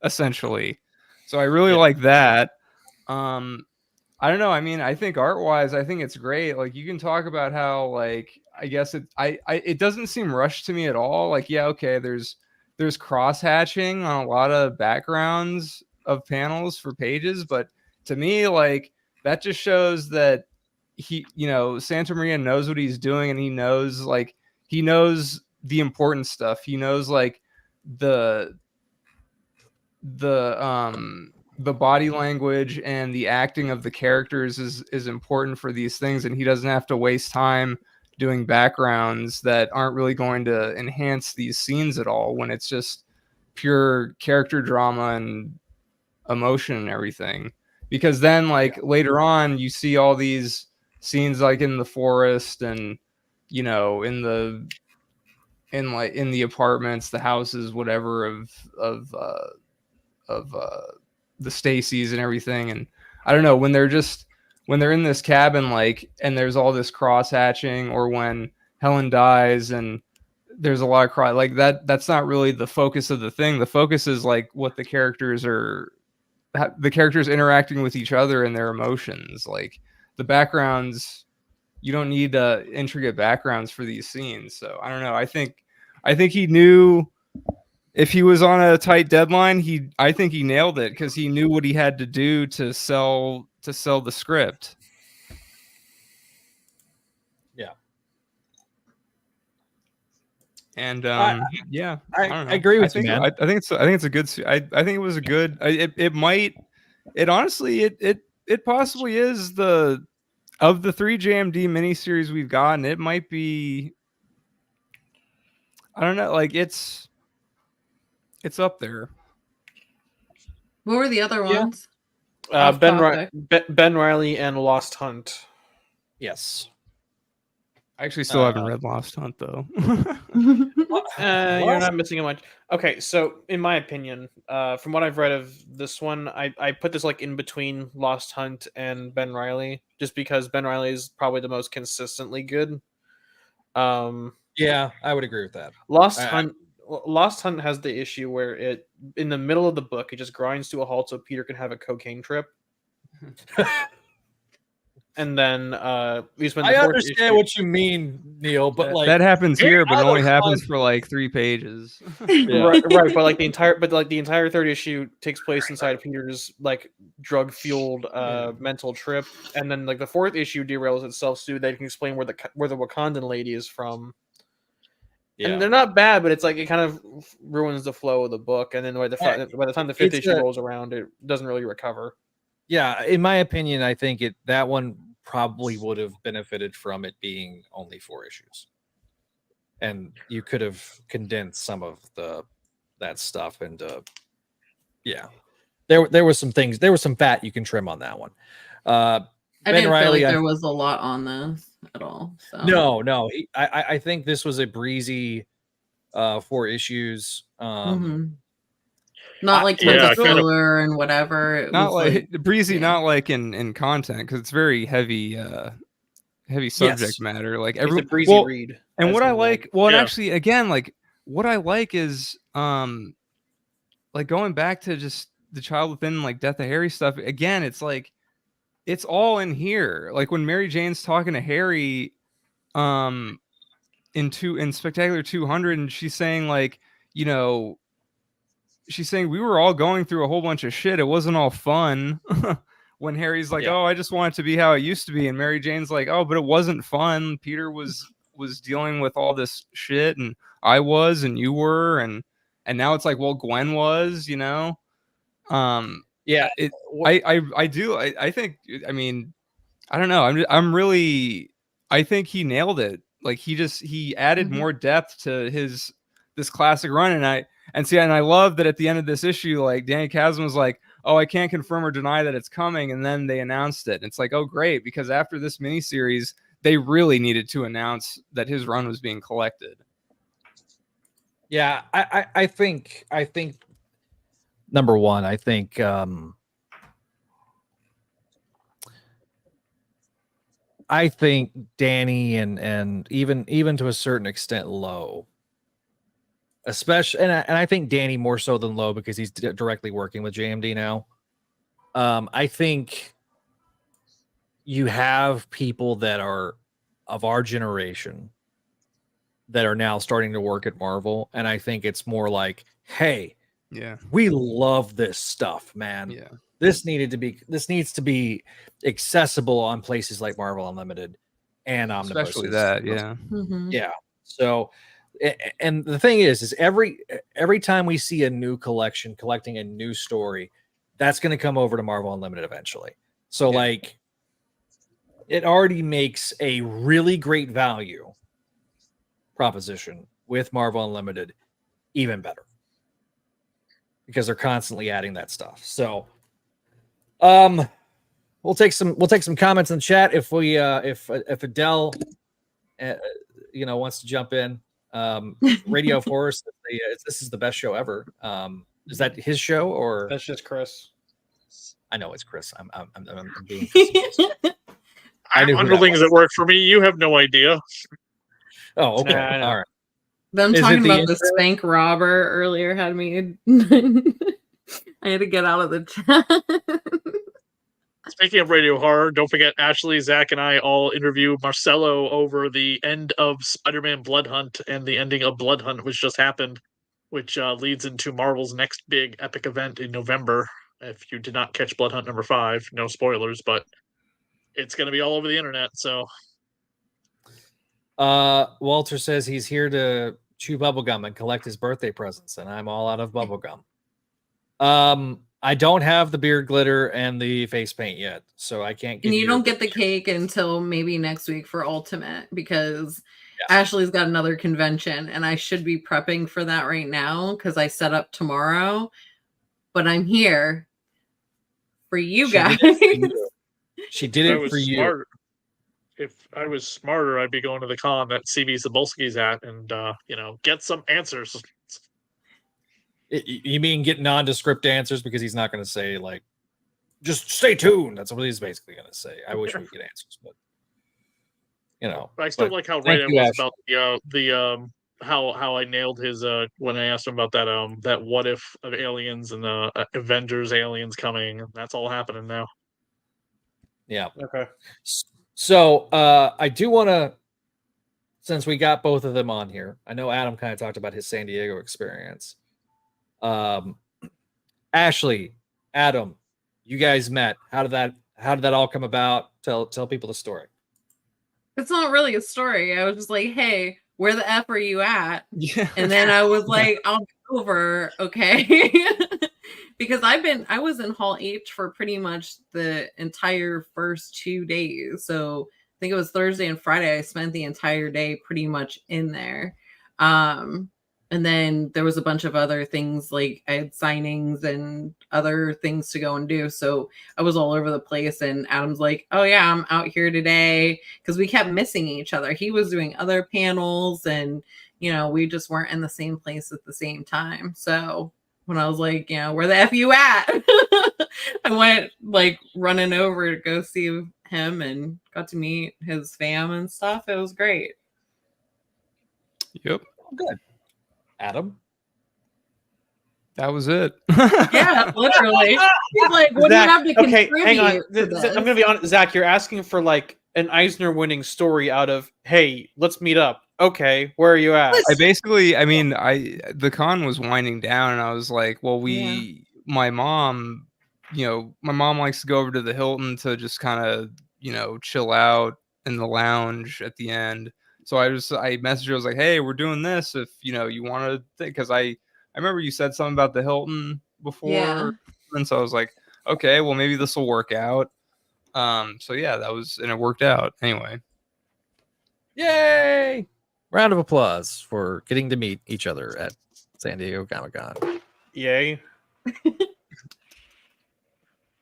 essentially. So I really like that. I don't know. I mean, I think art-wise, I think it's great. Like, you can talk about how, like, I guess it doesn't seem rushed to me at all. Like, yeah, okay, there's cross-hatching on a lot of backgrounds of panels for pages, but to me, like, that just shows that Santa Maria knows what he's doing, and he knows the important stuff. He knows, like, the body language and the acting of the characters is important for these things, and he doesn't have to waste time doing backgrounds that aren't really going to enhance these scenes at all, when it's just pure character drama and emotion and everything. Because then, like, later on, you see all these scenes, like, in the forest and in the apartments, the houses, whatever, of the Stacys and everything. And I don't know, when they're in this cabin, like, and there's all this cross hatching, or when Helen dies and there's a lot of like that's not really the focus of the thing. The focus is, like, what the characters interacting with each other and their emotions. Like, the backgrounds, you don't need intricate backgrounds for these scenes. So I don't know. I think I think he knew if he was on a tight deadline, I think he nailed it because he knew what he had to do to sell the script. Yeah. And I agree with you, man. I think it's a good. I think it was a good. It honestly possibly is of the 3 JMD miniseries we've gotten. It might be. I don't know. Like it's up there. What were the other ones? Ben Reilly and Lost Hunt. Yes. I actually still haven't read Lost Hunt though. You're not missing much. Okay, so in my opinion, from what I've read of this one, I put this like in between Lost Hunt and Ben Reilly, just because Ben Reilly is probably the most consistently good. Yeah, I would agree with that. Lost Hunt has the issue where it in the middle of the book it just grinds to a halt so Peter can have a cocaine trip. And then we spent. I understand what you mean, Neil, but like that happens here, but it only happens for like 3 pages. Yeah. Right, but like the entire third issue takes place inside of Peter's like drug fueled mental trip, and then like the 4th issue derails itself so they can explain where the Wakandan lady is from. Yeah. And they're not bad, but it's like it kind of ruins the flow of the book, and then by the time the 5th issue rolls around, it doesn't really recover. Yeah, in my opinion, I think that one probably would have benefited from it being only 4 issues, and you could have condensed some of that stuff. And yeah, there was some things, there was some fat you can trim on that one. I didn't feel like there was a lot on this at all. So. No, I think this was a breezy 4 issues. Not like tons of filler and whatever. It not was like breezy, not like in content, because it's very heavy subject matter. Like every breezy read. And what I like, and actually, again, like what I like is like going back to just the Child Within, like Death of Harry stuff. Again, it's like it's all in here. Like when Mary Jane's talking to Harry, in Spectacular 200, and she's saying like, you know. She's saying we were all going through a whole bunch of shit. It wasn't all fun. When Harry's like, "Oh, I just want it to be how it used to be," and Mary Jane's like, "Oh, but it wasn't fun. Peter was dealing with all this shit, and I was, and you were, and now it's like, well, Gwen was, you know." Yeah, I do. I think. I mean, I don't know. I think he nailed it. Like he added more depth to this classic run, and I love that at the end of this issue, like Danny Chasm was like, "Oh, I can't confirm or deny that it's coming," and then they announced it. It's like, oh, great, because after this miniseries, they really needed to announce that his run was being collected. Yeah, I think number one, I think Danny and even to a certain extent Lowe. Especially, and I think Danny more so than Lowe because he's directly working with JMD now. I think you have people that are of our generation that are now starting to work at Marvel, and I think it's more like, hey, we love this stuff, man. Yeah, this needs to be accessible on places like Marvel Unlimited and Omnibus. Especially that, yeah. So. And the thing is every time we see a new collection collecting a new story, that's going to come over to Marvel Unlimited eventually. So like it already makes a really great value proposition with Marvel Unlimited even better because they're constantly adding that stuff. So we'll take some comments in the chat if Adele wants to jump in. Radio Force, this is the best show ever. Is that his show or that's just Chris? I know it's Chris. I'm being underlings that work for me. You have no idea. Oh, okay. All right. Them talking about the Spank Robber earlier had me. I had to get out of the chat. Speaking of radio horror, don't forget Ashley, Zach, and I all interviewed Marcelo over the end of Spider-Man Blood Hunt and the ending of Blood Hunt, which just happened, which leads into Marvel's next big epic event in November. If you did not catch Blood Hunt number 5, no spoilers, but it's going to be all over the internet. So, Walter says he's here to chew bubblegum and collect his birthday presents, and I'm all out of bubblegum. I don't have the beard glitter and the face paint yet, so I can't get. And you don't get the cake until maybe next week for Ultimate, because Ashley's got another convention, and I should be prepping for that right now because I set up tomorrow. But I'm here for you guys. She did it for you. If I was smarter, I'd be going to the con that CB Cebulski's at and, get some answers. You mean get nondescript answers, because he's not going to say, like, just stay tuned. That's what he's basically going to say. I wish we could get answers, but, I still like how right it was about the how I nailed his when I asked him about that what if of aliens and the Avengers aliens coming. That's all happening now. Yeah. Okay. So I do want to, since we got both of them on here, I know Adam kind of talked about his San Diego experience. Ashley, Adam, you guys met. How did that all come about? Tell people the story. It's not really a story. I was just like, hey, where the F are you at? Yeah. And then I was like, I'll go over, okay. Because I was in Hall H for pretty much the entire first 2 days. So I think it was Thursday and Friday. I spent the entire day pretty much in there. And then there was a bunch of other things, like I had signings and other things to go and do. So I was all over the place. And Adam's like, oh yeah, I'm out here today. Because we kept missing each other. He was doing other panels and, we just weren't in the same place at the same time. So when I was like, where the F you at? I went like running over to go see him and got to meet his fam and stuff. It was great. Yep. Good. Adam? That was it. Yeah, literally. He's like, what Zach, do you have to okay, contribute hang on. to this? I'm going to be honest, Zach, you're asking for like an Eisner winning story out of, hey, let's meet up. Okay, where are you at? The con was winding down and I was like, well, my mom likes to go over to the Hilton to just kind of, chill out in the lounge at the end. So I messaged her, I was like, hey, we're doing this. If, you want to think, because I remember you said something about the Hilton before. Yeah. And so I was like, okay, well, maybe this will work out. So yeah, and it worked out anyway. Yay! Round of applause for getting to meet each other at San Diego Comic-Con. Yay.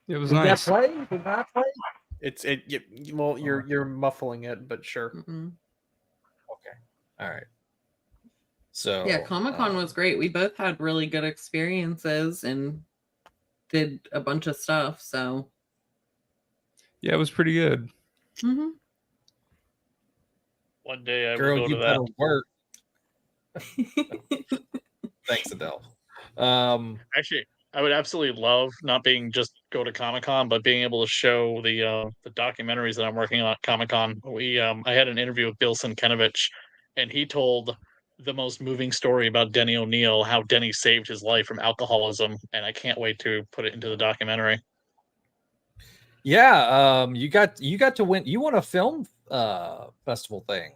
It was nice. Did that play? You're muffling it, but sure. Mm-hmm. Okay. All right. So yeah, Comic-Con was great. We both had really good experiences and did a bunch of stuff. So yeah, it was pretty good. Mm-hmm. One day I Girl, will go you to better that. work. Thanks, Adele. Actually, I would absolutely love not being just go to Comic-Con, but being able to show the documentaries that I'm working on at Comic-Con. I had an interview with Bill Sienkiewicz, and he told the most moving story about Denny O'Neil, how Denny saved his life from alcoholism, and I can't wait to put it into the documentary. Yeah, you got to win. You won a film festival thing.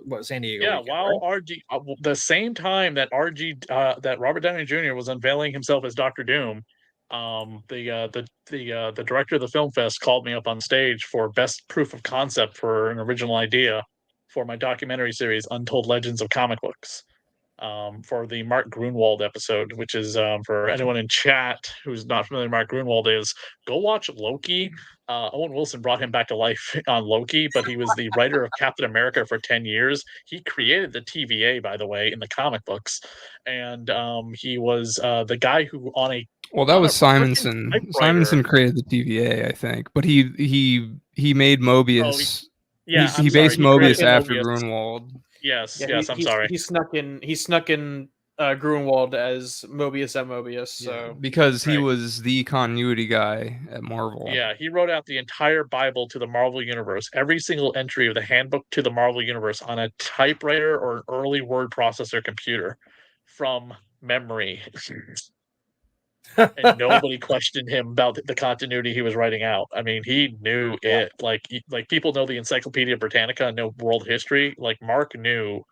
What, San Diego? Yeah, weekend, while right? RG, the same time that that Robert Downey Jr. was unveiling himself as Dr. Doom, the director of the film fest called me up on stage for best proof of concept for an original idea for my documentary series Untold Legends of Comic Books, for the Mark Grunwald episode, which is for anyone in chat who's not familiar with Mark Grunwald is, go watch Loki. Owen Wilson brought him back to life on Loki, but he was the writer of Captain America for 10 years. He created the TVA, by the way, in the comic books. And he was the guy who Well, that was Simonson. Simonson created the TVA, I think. But he made Mobius. He based Mobius after Grunwald. Yes, Yeah, I'm sorry. He snuck in Grunwald as Mobius at Mobius. So because he was the continuity guy at Marvel. Yeah, he wrote out the entire Bible to the Marvel Universe, every single entry of the handbook to the Marvel Universe on a typewriter or an early word processor computer from memory. And nobody questioned him about the continuity he was writing out. I mean, he knew it. Like people know the Encyclopedia Britannica and know world history. Like Mark knew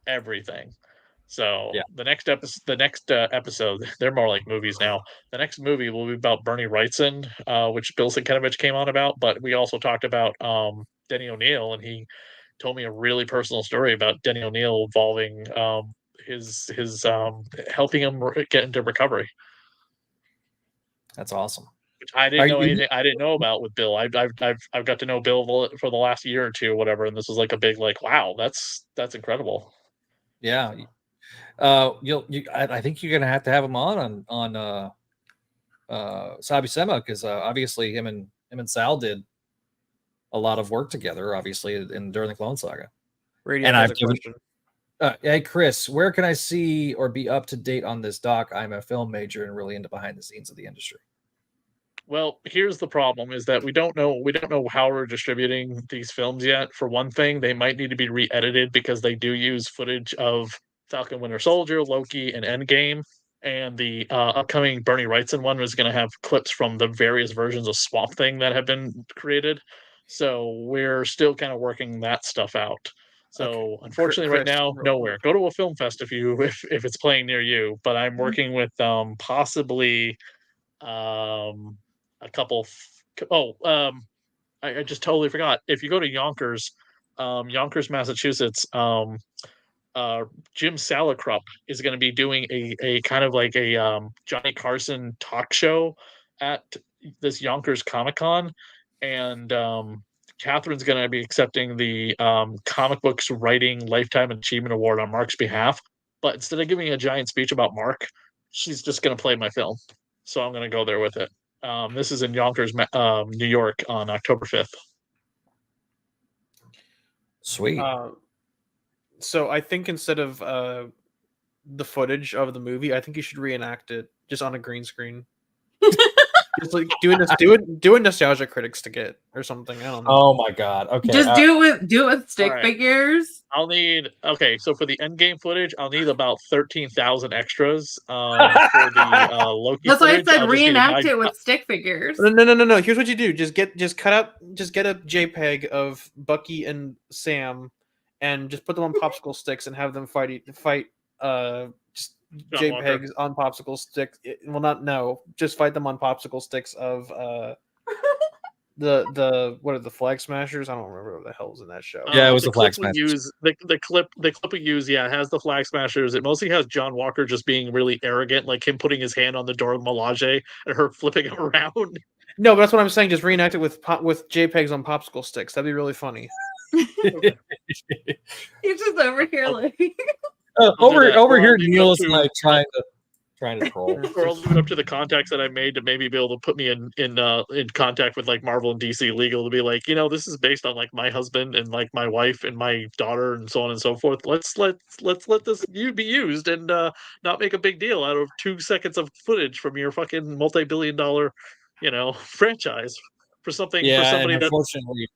everything. So the next episode, they're more like movies now. The next movie will be about Bernie Wrightson, which Bill Sienkiewicz came on about. But we also talked about Denny O'Neil, and he told me a really personal story about Denny O'Neil involving his helping him get into recovery. That's awesome. Which I didn't know anything. I didn't know about with Bill. I've got to know Bill for the last year or two, or whatever. And this was like a big wow, that's incredible. Yeah. I think you're gonna have to have him on Sabi Sema, because obviously him and Sal did a lot of work together, obviously, during the Clone Saga. And I've given. Hey Chris, where can I see or be up to date on this doc? I'm a film major and really into behind the scenes of the industry. Well, here's the problem: is that we don't know how we're distributing these films yet. For one thing, they might need to be re-edited because they do use footage of Falcon Winter Soldier, Loki, and Endgame. And the upcoming Bernie Wrightson one is going to have clips from the various versions of Swamp Thing that have been created. So we're still kind of working that stuff out. So unfortunately, Chris, right now, nowhere. Go to a film fest if it's playing near you. But I'm working with possibly a couple. I just totally forgot. If you go to Yonkers, Massachusetts, Jim Salicrup is going to be doing a kind of like a Johnny Carson talk show at this Yonkers Comic-Con, and Catherine's going to be accepting the Comic Books Writing Lifetime Achievement Award on Mark's behalf. But instead of giving a giant speech about Mark, she's just going to play my film. So I'm going to go there with it. This is in Yonkers, New York on October 5th. Sweet. So I think instead of the footage of the movie, I think you should reenact it just on a green screen. Just like do a nostalgia critics ticket or something. I don't know. Oh my god. Okay. Just do it with stick figures. I'll need so for the Endgame footage, I'll need about 13,000 extras for the Loki. That's footage. why I said reenact it with stick figures. No. Here's what you do: just get a JPEG of Bucky and Sam, and just put them on popsicle sticks and have them fight. Just John JPEGs Walker. on popsicle sticks. Just fight them on popsicle sticks of the what are the Flag Smashers? I don't remember what the hell was in that show. Yeah, it was the Flag Smashers. The clip we use, it has the Flag Smashers. It mostly has John Walker just being really arrogant, like him putting his hand on the door of Melage and her flipping him around. No, but that's what I'm saying. Just reenact it with JPEGs on popsicle sticks. That'd be really funny. He's just over here like over here, Neil is like trying to troll. Or I'll leave it up to the contacts that I made to maybe be able to put me in contact with like Marvel and DC legal to be like, this is based on like my husband and like my wife and my daughter and so on and so forth. Let's let this be used and not make a big deal out of 2 seconds of footage from your fucking multi-billion-dollar, franchise for something. Yeah, for somebody and unfortunately,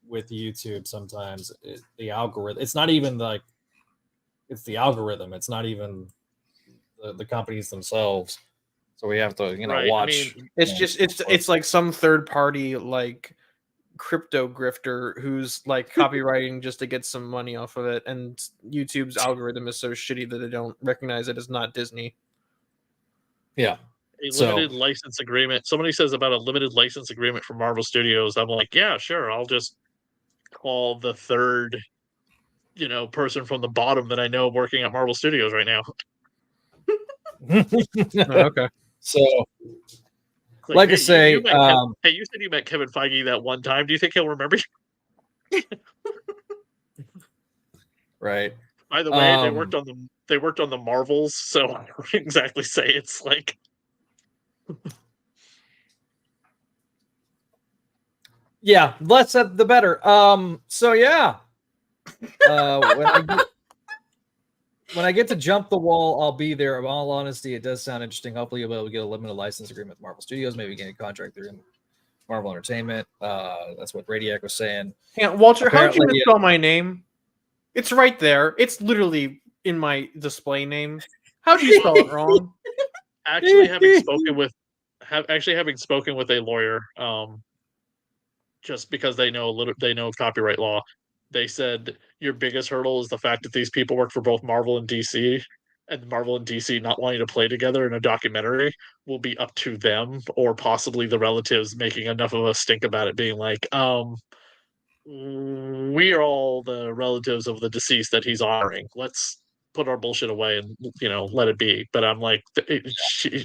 with YouTube, sometimes the algorithm. It's not even like. It's the algorithm. It's not even the companies themselves. So we have to, watch. I mean, it's like some third party like crypto grifter who's like copywriting just to get some money off of it, and YouTube's algorithm is so shitty that they don't recognize it as not Disney. Yeah. A limited license agreement. Somebody says about a limited license agreement for Marvel Studios. I'm like, yeah, sure. I'll just call the third person from the bottom that I know working at Marvel Studios right now. Okay. So, like I say, you said you met Kevin Feige that one time. Do you think he'll remember you? Right. By the way, they worked on the Marvels, so I don't exactly say it's like. Yeah, less the better. So yeah. when I get to jump the wall, I'll be there. In all honesty, it does sound interesting. Hopefully, you'll be able to get a limited license agreement with Marvel Studios. Maybe get a contract through Marvel Entertainment. That's what Radiac was saying. Yeah, Walter, how did you Apparently, misspell my name? It's right there. It's literally in my display name. How did you spell it wrong? Actually, having spoken with a lawyer, just because they know copyright law, they said your biggest hurdle is the fact that these people work for both Marvel and DC, and Marvel and DC not wanting to play together in a documentary will be up to them or possibly the relatives making enough of a stink about it, being like, we are all the relatives of the deceased that he's honoring. Let's put our bullshit away and let it be. But I'm like,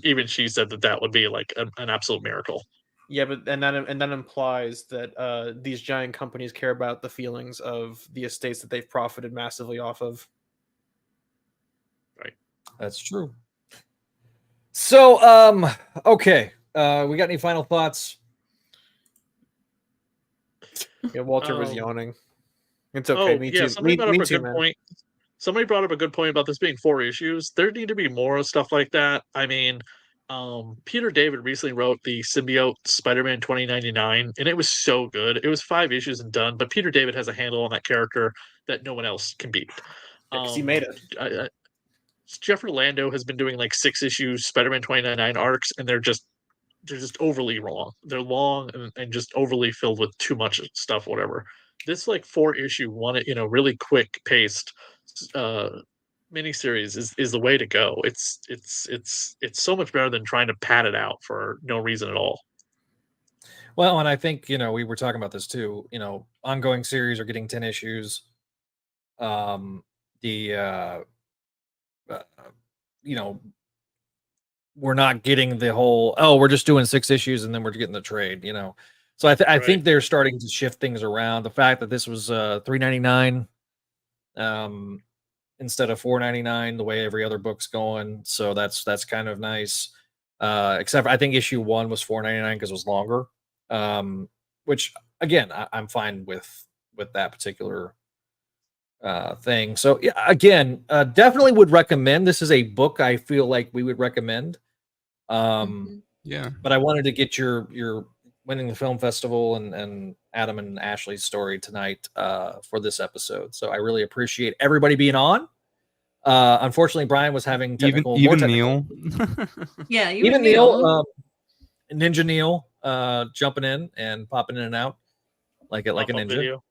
even she said that would be like an absolute miracle. Yeah, but that implies that these giant companies care about the feelings of the estates that they've profited massively off of. Right. That's true. So, okay. We got any final thoughts? Yeah, Walter was yawning. It's okay. Me too. Somebody brought up a good point. Somebody brought up a good point about this being 4 issues. There need to be more stuff like that. I mean, Peter David recently wrote the Symbiote Spider-Man 2099, and it was so good. It was 5 issues and done, but Peter David has a handle on that character that no one else can beat. Because he made it. Jeff Orlando has been doing like 6 issues Spider-Man 2099 arcs, and they're just overly long. They're long and just overly filled with too much stuff, whatever. This like 4-issue one, really quick paced miniseries is the way to go. It's so much better than trying to pad it out for no reason at all. Well, and I think we were talking about this too. Ongoing series are getting 10 issues. We're not getting the whole we're just doing 6 issues and then we're getting the trade. So I think they're starting to shift things around. The fact that this was $3.99 instead of $4.99, the way every other book's going. So that's kind of nice. Except for, I think issue 1 was $4.99 because it was longer. Which again, I'm fine with that particular thing. So yeah, again, definitely would recommend. This is a book I feel like we would recommend. Yeah. But I wanted to get your winning the film festival and Adam and Ashley's story tonight for this episode. So I really appreciate everybody being on. Unfortunately, Brian was having technical. Even Neil. Yeah, even Neil. Ninja Neil jumping in and popping in and out like a ninja. Video.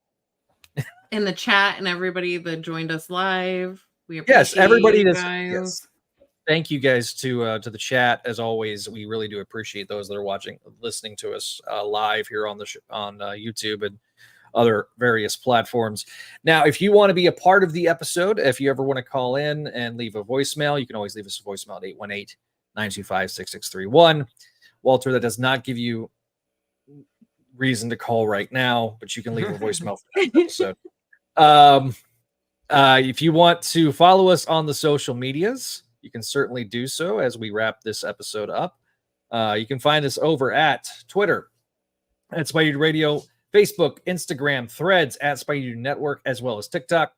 In the chat and everybody that joined us live. We appreciate Yes, everybody you that's guys. yes. Thank you guys to the chat as always. We really do appreciate those that are listening to us live here on on YouTube and other various platforms. Now, if you want to be a part of the episode, if you ever want to call in and leave a voicemail, you can always leave us a voicemail at 818-925-6631. Walter, that does not give you reason to call right now, but you can leave a voicemail for that episode. If you want to follow us on the social medias, you can certainly do so as we wrap this episode up. You can find us over at Twitter at Spideydude Radio, Facebook, Instagram, Threads at Spideydude Network, as well as TikTok.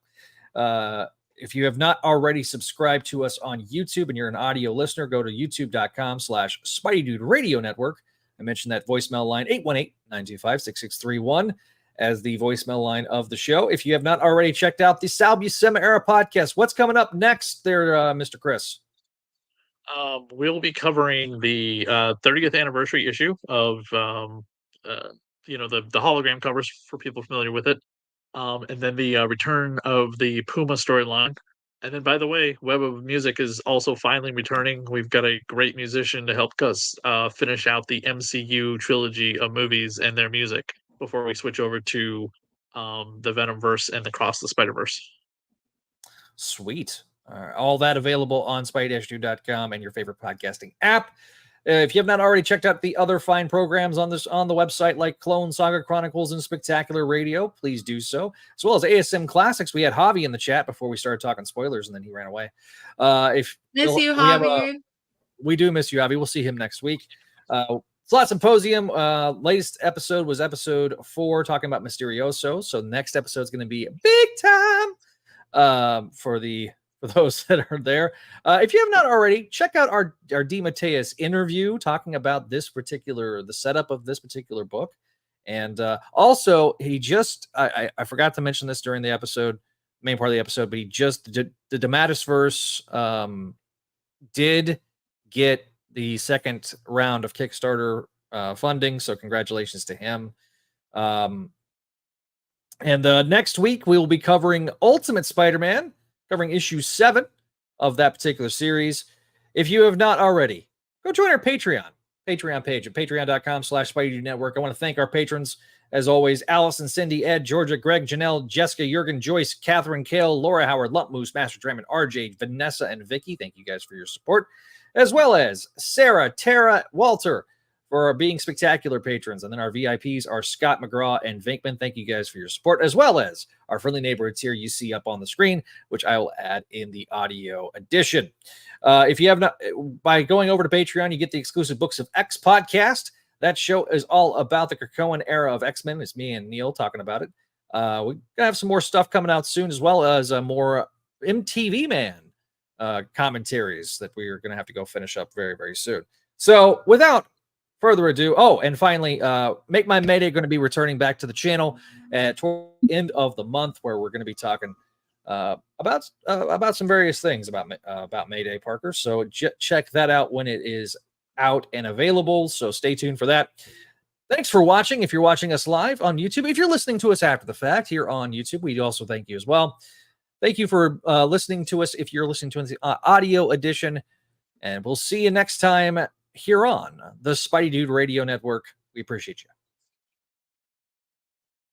If you have not already subscribed to us on YouTube and you're an audio listener, go to youtube.com/Spideydude Radio Network. I mentioned that voicemail line 818-925-6631 as the voicemail line of the show. If you have not already checked out the Sal Buscema Era podcast, what's coming up next there, Mr. Chris? We'll be covering the 30th anniversary issue of the hologram covers for people familiar with it. And then the return of the Puma storyline. And then, by the way, Web of Music is also finally returning. We've got a great musician to help us finish out the MCU trilogy of movies and their music before we switch over to the Venomverse and the Cross the Spider-Verse. Sweet. All that available on spidey-dude.com and your favorite podcasting app. If you have not already checked out the other fine programs on the website, like Clone Saga Chronicles and Spectacular Radio, please do so. As well as ASM Classics. We had Javi in the chat before we started talking spoilers, and then he ran away. Miss you, Javi. We do miss you, Javi. We'll see him next week. Slot Symposium. Latest episode was episode 4, talking about Mysterioso. So next episode is going to be big time for the for those that are there. If you have not already, check out our DeMatteis interview talking about the setup of this particular book. And also, he just, I forgot to mention this during the episode, main part of the episode, but he just did the DeMatteisverse did get the second round of Kickstarter funding. So congratulations to him. And next week, we will be covering Ultimate Spider-Man, covering issue 7 of that particular series. If you have not already, go join our Patreon page at patreon.com/Spideydude Network. I want to thank our patrons, as always, Allison, Cindy, Ed, Georgia, Greg, Janelle, Jessica, Jurgen, Joyce, Catherine, Kale, Laura Howard, Lump Moose, Master Draymond, RJ, Vanessa, and Vicky. Thank you guys for your support, as well as Sarah, Tara, Walter, for being spectacular patrons. And then our VIPs are Scott McGraw and Vinkman. Thank you guys for your support, as well as our friendly neighborhoods here you see up on the screen, which I will add in the audio edition. If you have not, by going over to Patreon, you get the exclusive Books of X podcast. That show is all about the Krakoan era of X-Men. It's me and Neil talking about it. We're going to have some more stuff coming out soon, as well as more MTV Man commentaries that we are going to have to go finish up very, very soon. So without further ado, and finally, Make My Mayday going to be returning back to the channel toward the end of the month, where we're going to be talking about some various things about Mayday, Parker. So check that out when it is out and available. So stay tuned for that. Thanks for watching. If you're watching us live on YouTube, if you're listening to us after the fact here on YouTube, we also thank you as well. Thank you for listening to us. If you're listening to the audio edition, and we'll see you next time here on the Spideydude Radio Network. We appreciate you.